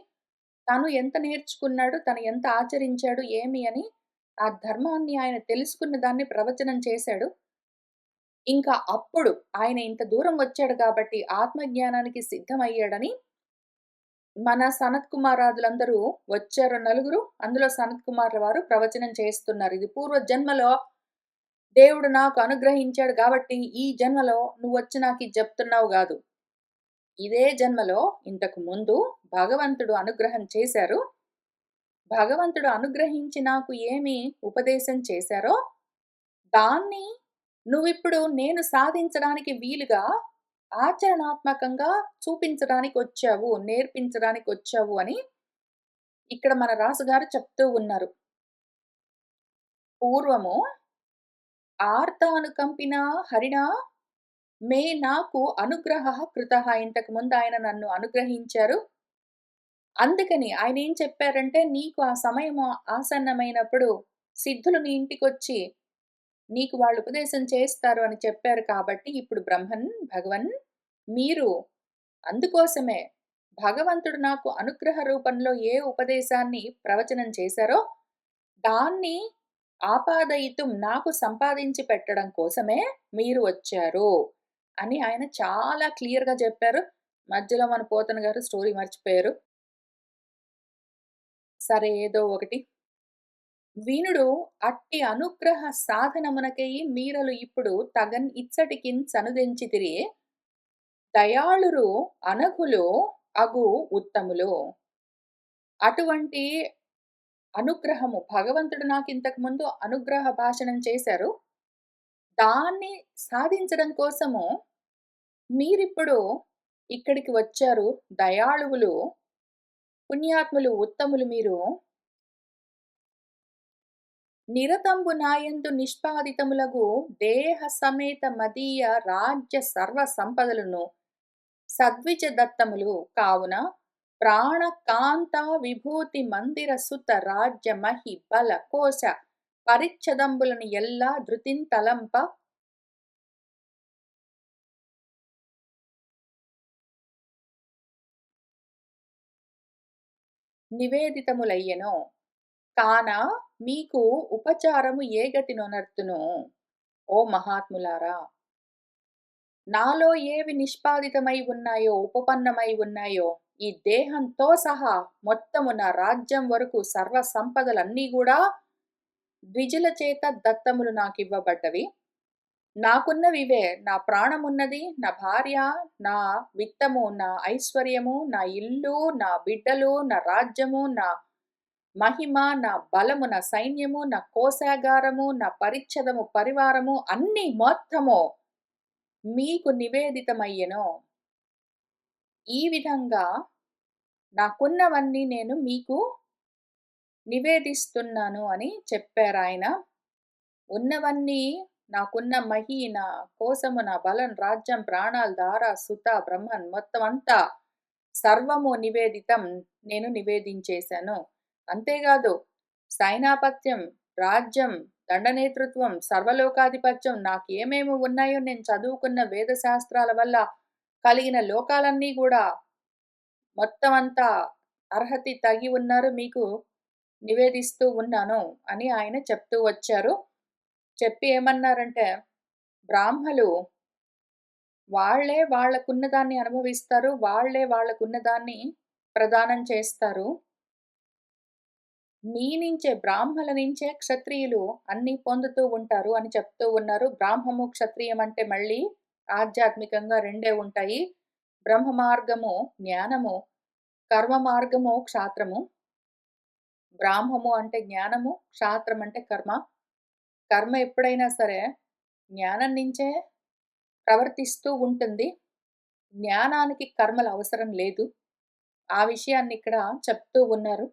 Speaker 1: తను ఎంత నేర్చుకున్నాడు, తను ఎంత ఆచరించాడు, ఏమి అని ఆ ధర్మాన్ని ఆయన తెలుసుకున్న దాన్ని ప్రవచనం చేశాడు. ఇంకా అప్పుడు ఆయన ఇంత దూరం వచ్చాడు కాబట్టి ఆత్మజ్ఞానానికి సిద్ధమయ్యాడని మన సనత్ కుమారాదులందరూ వచ్చారు నలుగురు. అందులో సనత్ కుమార్ల వారు ప్రవచనం చేస్తున్నారు. ఇది పూర్వ జన్మలో దేవుడు నాకు అనుగ్రహించాడు కాబట్టి ఈ జన్మలో నువ్వొచ్చి నాకిది చెప్తున్నావు గాదు. ఇదే జన్మలో ఇంతకు ముందు భగవంతుడు అనుగ్రహం చేశారు. భగవంతుడు అనుగ్రహించి నాకు ఏమి ఉపదేశం చేశారో, దాన్ని నువ్విప్పుడు నేను సాధించడానికి వీలుగా ఆచరణాత్మకంగా చూపించడానికొచ్చావు, నేర్పించడానికొచ్చావు అని ఇక్కడ మన రాసుగారు చెప్తూ ఉన్నారు. పూర్వము ఆర్తానుకంపినా హరిణా మే నాకు అనుగ్రహః కృతః. ఇంతకు ముందు ఆయన నన్ను అనుగ్రహించారు. అందుకని ఆయనేం చెప్పారంటే, నీకు ఆ సమయము ఆసన్నమైనప్పుడు సిద్ధులు నీ ఇంటికొచ్చి నీకు వాళ్ళు ఉపదేశం చేస్తారు అని చెప్పారు కాబట్టి, ఇప్పుడు భగవన్ మీరు అందుకోసమే భగవంతుడు నాకు అనుగ్రహ రూపంలో ఏ ఉపదేశాన్ని ప్రవచనం చేశారో, దాన్ని ఆపాదయితుం నాకు సంపాదించి పెట్టడం కోసమే మీరు వచ్చారు అని ఆయన చాలా క్లియర్‌గా చెప్పారు. మధ్యలో మన పోతన గారు స్టోరీ మర్చిపోయారు. సరే ఏదో ఒకటి. వినుడు అట్టి అనుగ్రహ సాధనమునకై మీరలు ఇప్పుడు తగన్ ఇచ్చటికిన్ సనుదెంచితిరి దయాళురు అనఘులు అగు ఉత్తములు. అటువంటి అనుగ్రహము భగవంతుడు నాకింతకు ముందు అనుగ్రహ భాషణం చేశారు. దాన్ని సాధించడం కోసము మీరిప్పుడు ఇక్కడికి వచ్చారు. దయాళువులు, పుణ్యాత్ములు, ఉత్తములు మీరు. నిరతంబు నాయందు నిష్పాదితములగు దేహ సమేత మదీయ రాజ్య సర్వ సంపదలను సద్విజ దత్తములు కావున ప్రాణ కాంత విభూతి మందిర సుత రాజ్య మహి బల కోశ పరిచ్ఛదంబులను ఎల్లా ధృతిన్ తలంప నివేదితములయ్యెను. కాన మీకు ఉపచారము ఏ గతి నొనర్తును. ఓ మహాత్ములారా, నాలో ఏవి నిష్పాదితమై ఉన్నాయో, ఉపపన్నమై ఉన్నాయో, ఈ దేహంతో సహా మొత్తము నా రాజ్యం వరకు సర్వ సంపదలన్నీ గూడా ద్విజుల చేత దత్తములు నాకివ్వబడ్డవి. నాకున్నవివే. నా ప్రాణమున్నది, నా భార్య, నా విత్తము, నా ఐశ్వర్యము, నా ఇల్లు, నా బిడ్డలు, నా రాజ్యము, నా మహిమ, నా బలము, నా సైన్యము, నా కోశాగారము, నా పరిచ్ఛదము, పరివారము అన్నీ మొత్తము మీకు నివేదితమయ్యెను. ఈ విధంగా నాకున్నవన్నీ నేను మీకు నివేదిస్తున్నాను అని చెప్పారాయన. ఉన్నవన్నీ నాకున్న మహి, నా కోసము, నా బలం, రాజ్యం, ప్రాణాలు, దార, సుత, బ్రహ్మన్ మొత్తం అంతా సర్వము నివేదితం నేను నివేదించేశాను. అంతేగాదు సైనాపత్యం, రాజ్యం, దండనేతృత్వం, సర్వలోకాధిపత్యం నాకేమేమి ఉన్నాయో నేను చదువుకున్న వేద శాస్త్రాల వల్ల కలిగిన లోకాలన్నీ గూడా మొత్తం అంతా అర్హత తగి ఉన్నారు మీకు నివేదిస్తూ ఉన్నాను అని ఆయన చెప్తూ వచ్చారు. చెప్పి ఏమన్నారంటే, బ్రాహ్మలు వాళ్ళే వాళ్ళకున్న దాన్ని అనుభవిస్తారు. వాళ్ళే వాళ్ళకున్న దాన్ని ప్రదానం చేస్తారు. మీ నుంచే బ్రాహ్మల నుంచే క్షత్రియులు అన్నీ పొందుతూ ఉంటారు అని చెప్తూ ఉన్నారు. బ్రాహ్మము, క్షత్రియం అంటే మళ్ళీ ఆధ్యాత్మికంగా రెండే ఉంటాయి. బ్రహ్మ మార్గము జ్ఞానము, కర్మ మార్గము క్షాత్రము. బ్రాహ్మము అంటే జ్ఞానము, క్షాత్రం అంటే కర్మ. కర్మ ఎప్పుడైనా సరే జ్ఞానం నుంచే ప్రవర్తిస్తూ ఉంటుంది. జ్ఞానానికి కర్మల అవసరం లేదు. ఆ విషయాన్ని ఇక్కడ చెప్తూ ఉన్నారు.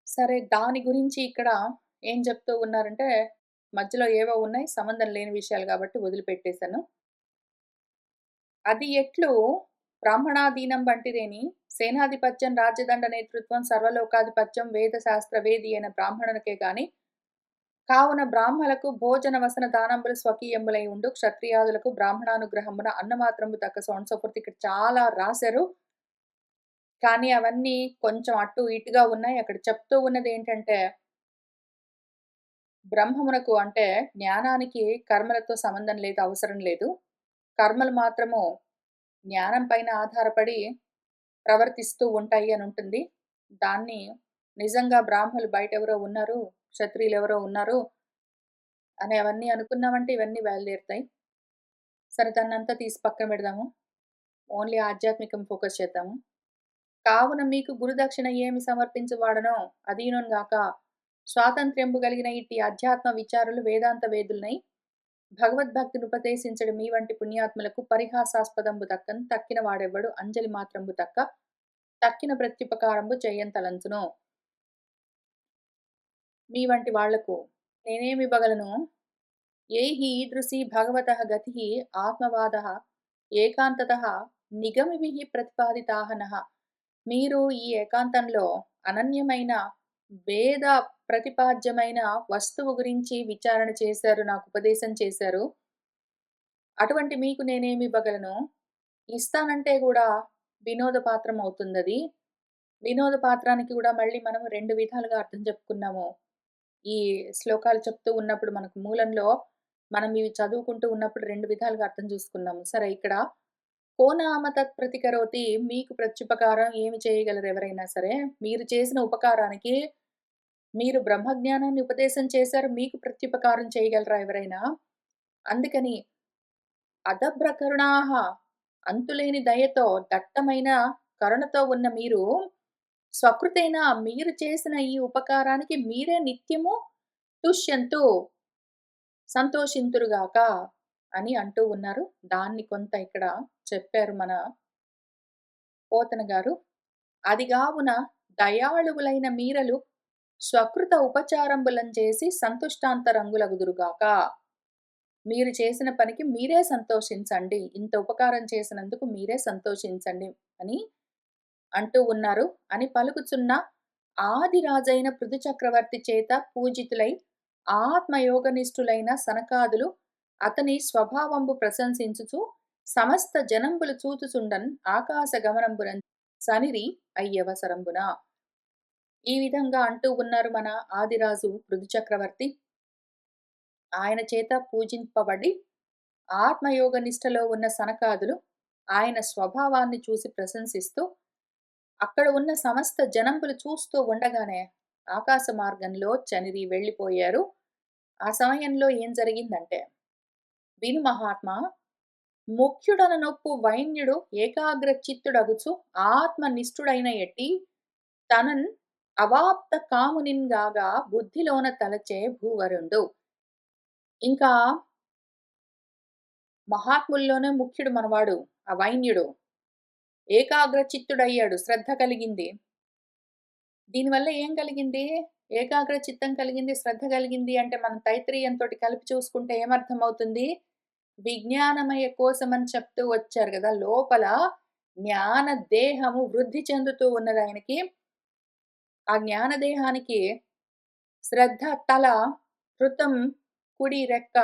Speaker 1: సరే దాని గురించి ఇక్కడ ఏం చెప్తూ ఉన్నారంటే, మధ్యలో ఏవో ఉన్నాయి సంబంధం లేని విషయాలు కాబట్టి వదిలిపెట్టేశాను. అది ఎట్లు బ్రాహ్మణాధీనం వంటిదేని సేనాధిపత్యం, రాజ్యదండ నేతృత్వం, సర్వలోకాధిపత్యం, వేద శాస్త్ర వేది అయిన బ్రాహ్మణునికే గాని కావున బ్రాహ్మలకు భోజన వసన దానంబులు స్వకీయంబులై ఉండు. క్షత్రియాదులకు బ్రాహ్మణానుగ్రహమున అన్నమాత్రము దక్క సో అండ్ సో ఫోర్త్ ఇక్కడ చాలా రాశారు. కానీ అవన్నీ కొంచెం అటు ఇటుగా ఉన్నాయి. అక్కడ చెప్తూ ఉన్నదేంటంటే, బ్రహ్మమునకు అంటే జ్ఞానానికి కర్మలతో సంబంధం లేదు, అవసరం లేదు. కర్మలు మాత్రము జ్ఞానం పైన ఆధారపడి ప్రవర్తిస్తూ ఉంటాయి అని ఉంటుంది. దాన్ని నిజంగా బ్రాహ్మలు బయటెవరో ఉన్నారు, క్షత్రియులెవరో ఉన్నారు అని అవన్నీ అనుకున్నామంటే ఇవన్నీ బయలుదేరుతాయి. సరే దాన్నంతా తీసి పక్కన పెడదాము. ఓన్లీ ఆధ్యాత్మికం ఫోకస్ చేద్దాము. కావున మీకు గురుదక్షిణ ఏమి సమర్పించువాడనో అదీనున్ గాక స్వాతంత్ర్యంబు కలిగిన ఇట్టి అధ్యాత్మ విచారులు వేదాంత వేదులనై భగవద్భక్తినుపదేశించడు మీ వంటి పుణ్యాత్ములకు పరిహాసాస్పదంబు దక్కన్ తక్కిన వాడెవ్వడు అంజలి మాత్రంబు దక్క తక్కిన ప్రత్యుపకారంబు చేయంతలంచును. మీ వంటి వాళ్లకు నేనేమివ్వగలను? ఏహి ఈదృశీ భగవతః గతిః ఆత్మవాదః ఏకాంతతః నిగమిభిః ప్రతిపాదితాః నః. మీరు ఈ ఏకాంతంలో అనన్యమైన వేద ప్రతిపాద్యమైన వస్తువు గురించి విచారణ చేశారు, నాకు ఉపదేశం చేశారు. అటువంటి మీకు నేనేమివ్వగలను? ఇస్తానంటే కూడా వినోద పాత్రం అవుతుందది. వినోద పాత్రానికి కూడా మళ్ళీ మనం 2 విధాలుగా అర్థం చెప్పుకున్నాము. ఈ శ్లోకాలు చెప్తూ ఉన్నప్పుడు మనకు మూలంలో మనం ఇవి చదువుకుంటూ ఉన్నప్పుడు 2 విధాలుగా అర్థం చూసుకున్నాము. సరే ఇక్కడ కో నామ తత్ప్రతికరోతి మీకు ప్రత్యుపకారం ఏమి చేయగలరు ఎవరైనా సరే? మీరు చేసిన ఉపకారానికి మీరు బ్రహ్మజ్ఞానాన్ని ఉపదేశం చేశారు. మీకు ప్రత్యుపకారం చేయగలరా ఎవరైనా? అందుకని అదభ్రకరుణాః అంతులేని దయతో దట్టమైన కరుణతో ఉన్న మీరు స్వకృతేన మీరు చేసిన ఈ ఉపకారానికి మీరే నిత్యము తుష్యంతు సంతోషింతురుగాక అని అంటూ ఉన్నారు. దాన్ని కొంత ఇక్కడ చెప్పారు మన పోతన గారు. అదిగావున దయాళువులైన మీరలు స్వకృత ఉపచారంబులను చేసి సంతుష్టాంతరంగులగుదురుగాక. మీరు చేసిన పనికి మీరే సంతోషించండి. ఇంత ఉపకారం చేసినందుకు మీరే సంతోషించండి అని అంటూ ఉన్నారు అని పలుకుచున్న ఆదిరాజైన పృథు చక్రవర్తి చేత పూజితులై ఆత్మయోగనిష్ఠులైన సనకాదులు అతని స్వభావంబు ప్రశంసించుచు సమస్త జనంబులు చూచుచుండన్ ఆకాశ గమనంబున సనిరి అయ్యవసరంబున. ఈ విధంగా అంటూ ఉన్నారు మన ఆదిరాజు పృథు చక్రవర్తి. ఆయన చేత పూజింపబడి ఆత్మయోగ నిష్టలో ఉన్న సనకాదులు ఆయన స్వభావాన్ని చూసి ప్రశంసిస్తూ అక్కడ ఉన్న సమస్త జనంబులు చూస్తూ ఉండగానే ఆకాశ మార్గంలో చనిరి వెళ్ళిపోయారు. ఆ సమయంలో ఏం జరిగిందంటే, విను మహాత్మా, ముఖ్యుడననొప్పు వైన్యుడు ఏకాగ్ర చిత్తుడగుచు ఆత్మనిష్ఠుడైన ఎట్టి తనన్ అవాప్త కామునిన్గాగా బుద్ధిలోన తలచే భూవరుండు. ఇంకా మహాత్ముల్లోనే ముఖ్యుడు మనవాడు ఆ వైన్యుడు. ఏకాగ్ర చిత్తుడయ్యాడు. శ్రద్ధ కలిగింది. దీనివల్ల ఏం కలిగింది? ఏకాగ్ర చిత్తం కలిగింది, శ్రద్ధ కలిగింది అంటే మనం తైత్రీయంతోటి కలిపి చూసుకుంటే ఏమర్థమవుతుంది? విజ్ఞానమయ కోశమని చెప్తూ వచ్చారు గదా! లోపల జ్ఞాన దేహము వృద్ధి చెందుతూ ఉన్నదాయనకి. ఆ జ్ఞానదేహానికి శ్రద్ధ తల, హృతం కుడి రెక్క,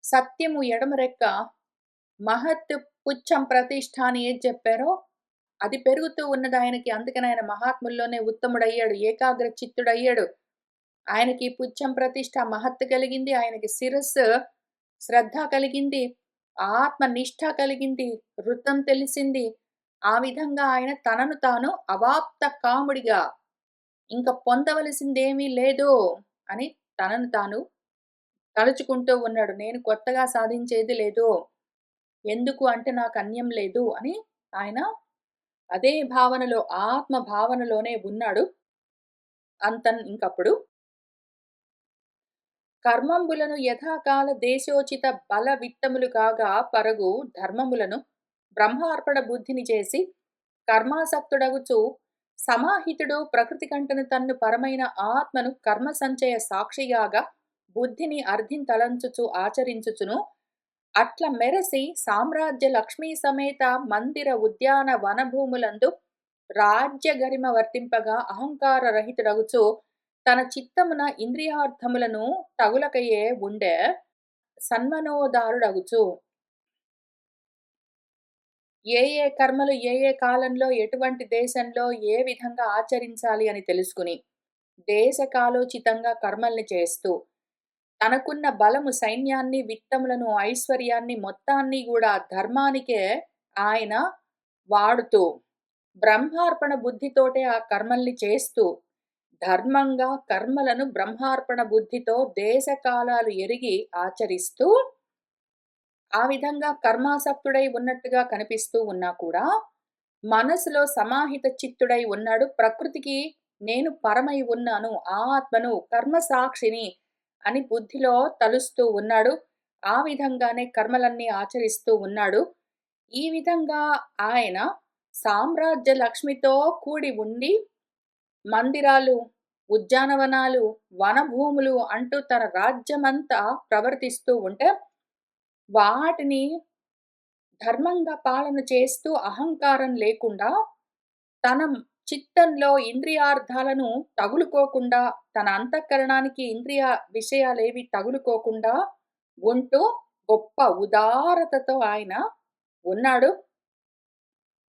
Speaker 1: సత్యము ఎడమ రెక్క, మహత్ పుచ్చం ప్రతిష్ఠ అని ఏది చెప్పారో అది పెరుగుతూ ఉన్నదాయనకి. అందుకని ఆయన మహాత్ముల్లోనే ఉత్తముడయ్యాడు. ఏకాగ్ర చిత్తుడయ్యాడు. ఆయనకి పుచ్చం ప్రతిష్ఠ మహత్తు కలిగింది. ఆయనకి శిరస్సు శ్రద్ధ కలిగింది. ఆత్మ నిష్ఠ కలిగింది. వృత్తం తెలిసింది. ఆ విధంగా ఆయన తనను తాను అవాప్త కాముడిగా ఇంక పొందవలసిందేమీ లేదు అని తనను తాను తలుచుకుంటూ ఉన్నాడు. నేను కొత్తగా సాధించేది లేదు. ఎందుకు అంటే నాకు అన్యం లేదు అని ఆయన అదే భావనలో, ఆత్మ భావనలోనే ఉన్నాడు. ఇంకప్పుడు కర్మంబులను యథాకాల దేశోచిత బల విత్తములు కాగా పరగు ధర్మములను బ్రహ్మార్పణ బుద్ధిని చేసి కర్మాసక్తుడగుచు సమాహితుడు ప్రకృతి కంటను తన్ను పరమైన ఆత్మను కర్మ సంచయ సాక్షిగాగా బుద్ధిని అర్ధింతలంచుచు ఆచరించుచును అట్ల మెరసి సామ్రాజ్య లక్ష్మీ సమేత మందిర ఉద్యాన వనభూములందు రాజ్య గరిమ వర్తింపగా అహంకార రహితుడగుచు తన చిత్తమున ఇంద్రియార్థములను తగులకయే ఉండే సన్మనోదారుడగుచు ఏ కర్మలు ఏ కాలంలో ఎటువంటి దేశంలో ఏ విధంగా ఆచరించాలి అని తెలుసుకుని దేశకాలోచితంగా కర్మల్ని చేస్తూ తనకున్న బలము సైన్యాన్ని, విత్తములను, ఐశ్వర్యాన్ని మొత్తాన్ని గూడా ధర్మానికే ఆయన వాడుతూ బ్రహ్మార్పణ బుద్ధితోటే ఆ కర్మల్ని చేస్తూ ధర్మంగా కర్మలను బ్రహ్మార్పణ బుద్ధితో దేశకాలాలు ఎరిగి ఆచరిస్తూ ఆ విధంగా కర్మాసక్తుడై ఉన్నట్టుగా కనిపిస్తూ ఉన్నా కూడా మనసులో సమాహిత చిత్తుడై ఉన్నాడు. ప్రకృతికి నేను పరమై ఉన్నాను, ఆత్మను, కర్మ సాక్షిని అని బుద్ధిలో తలుస్తూ ఉన్నాడు. ఆ విధంగానే కర్మలన్నీ ఆచరిస్తూ ఉన్నాడు. ఈ విధంగా ఆయన సామ్రాజ్య లక్ష్మితో కూడి ఉండి మందిరాలు, ఉద్యానవనాలు, వనభూములు అంటూ తన రాజ్యమంతా ప్రవర్తిస్తూ ఉంటే వాటిని ధర్మంగా పాలన చేస్తూ అహంకారం లేకుండా తన చిత్తంలో ఇంద్రియార్థాలను తగులుకోకుండా తన అంతఃకరణానికి ఇంద్రియ విషయాలేవి తగులుకోకుండా ఉంటూ గొప్ప ఉదారతతో ఆయన ఉన్నాడు.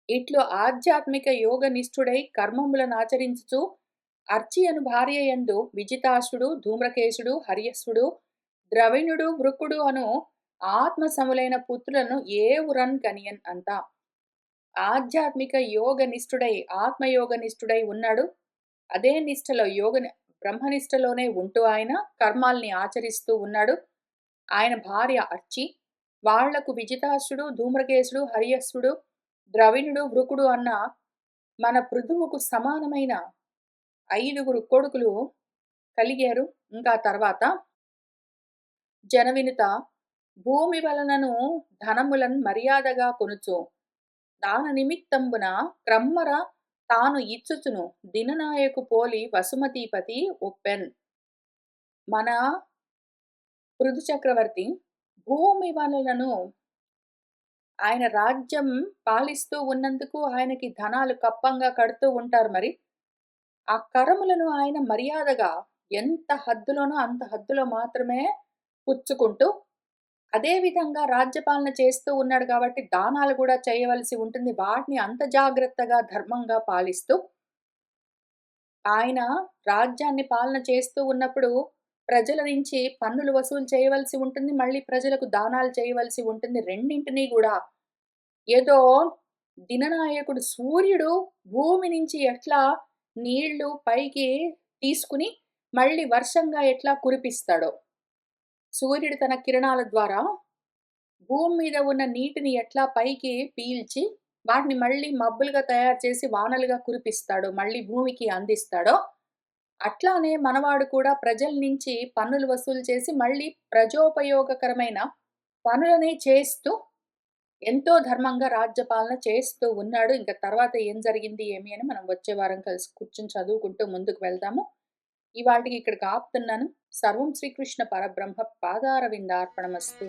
Speaker 1: ఇట్లు ఆధ్యాత్మిక యోగ నిష్ఠుడై కర్మములను ఆచరించుచు అర్చియను భార్యయందు విజితాసుడు, ధూమ్రకేశుడు, హర్యస్సుడు, ద్రవిణుడు, వృకుడు అను ఆత్మ సములైన పుత్రులను ఏవురన్ కనియన్ అంతా ఆధ్యాత్మిక యోగ నిష్ఠుడై ఆత్మయోగ నిష్ఠుడై ఉన్నాడు. అదే నిష్ఠలో బ్రహ్మనిష్టలోనే ఉంటూ ఆయన కర్మాల్ని ఆచరిస్తూ ఉన్నాడు. ఆయన భార్య అర్చి, వాళ్లకు విజితాసుడు, ధూమ్రకేశుడు, హరియస్సుడు, ద్రవిణుడు, వృకుడు అన్న మన పృథువుకు సమానమైన 5 కొడుకులు కలిగారు. ఇంకా తర్వాత జనవినుత భూమి వలనను ధనములన్ మర్యాదగా కొనుచు దాన నిమిత్తంబున క్రమ్మర తాను ఇచ్చుచును దిననాయకు పోలి వసుమతీపతి ఒప్పెన్. మన పృథు చక్రవర్తి భూమి వనరులను ఆయన రాజ్యం పాలిస్తూ ఉన్నందుకు ఆయనకి ధనాలు కప్పంగా కడుతూ ఉంటారు. మరి ఆ కరములను ఆయన మర్యాదగా ఎంత హద్దులోనో అంత హద్దులో మాత్రమే పుచ్చుకుంటూ అదే విధంగా రాజ్యపాలన చేస్తూ ఉన్నాడు కాబట్టి దానాలు కూడా చేయవలసి ఉంటుంది. వాటిని అంత జాగ్రత్తగా ధర్మంగా పాలిస్తూ ఆయన రాజ్యాన్ని పాలన చేస్తూ ఉన్నప్పుడు ప్రజల నుంచి పన్నులు వసూలు చేయవలసి ఉంటుంది. మళ్ళీ ప్రజలకు దానాలు చేయవలసి ఉంటుంది. రెండింటినీ కూడా ఏదో దిననాయకుడు సూర్యుడు భూమి నుంచి ఎట్లా నీళ్లు పైకి తీసుకుని మళ్ళీ వర్షంగా ఎట్లా కురిపిస్తాడో, సూర్యుడు తన కిరణాల ద్వారా భూమి మీద ఉన్న నీటిని ఎట్లా పైకి పీల్చి, వాటిని మళ్ళీ మబ్బులుగా తయారు చేసి వానలుగా కురిపిస్తాడో, మళ్ళీ భూమికి అందిస్తాడో, అట్లానే మనవాడు కూడా ప్రజల నుంచి పన్నులు వసూలు చేసి మళ్ళీ ప్రజోపయోగకరమైన పనులనే చేస్తూ ఎంతో ధర్మంగా రాజ్యపాలన చేస్తూ ఉన్నాడు. ఇంక తర్వాత ఏం జరిగింది ఏమి అని మనం వచ్చే వారం కలిసి కూర్చొని చదువుకుంటూ ముందుకు వెళ్దాము. ఇవాల్టికి ఇక్కడికి ఆపుతున్నాను. సర్వం శ్రీకృష్ణ పరబ్రహ్మ పాదారవిందార్పణమస్తు.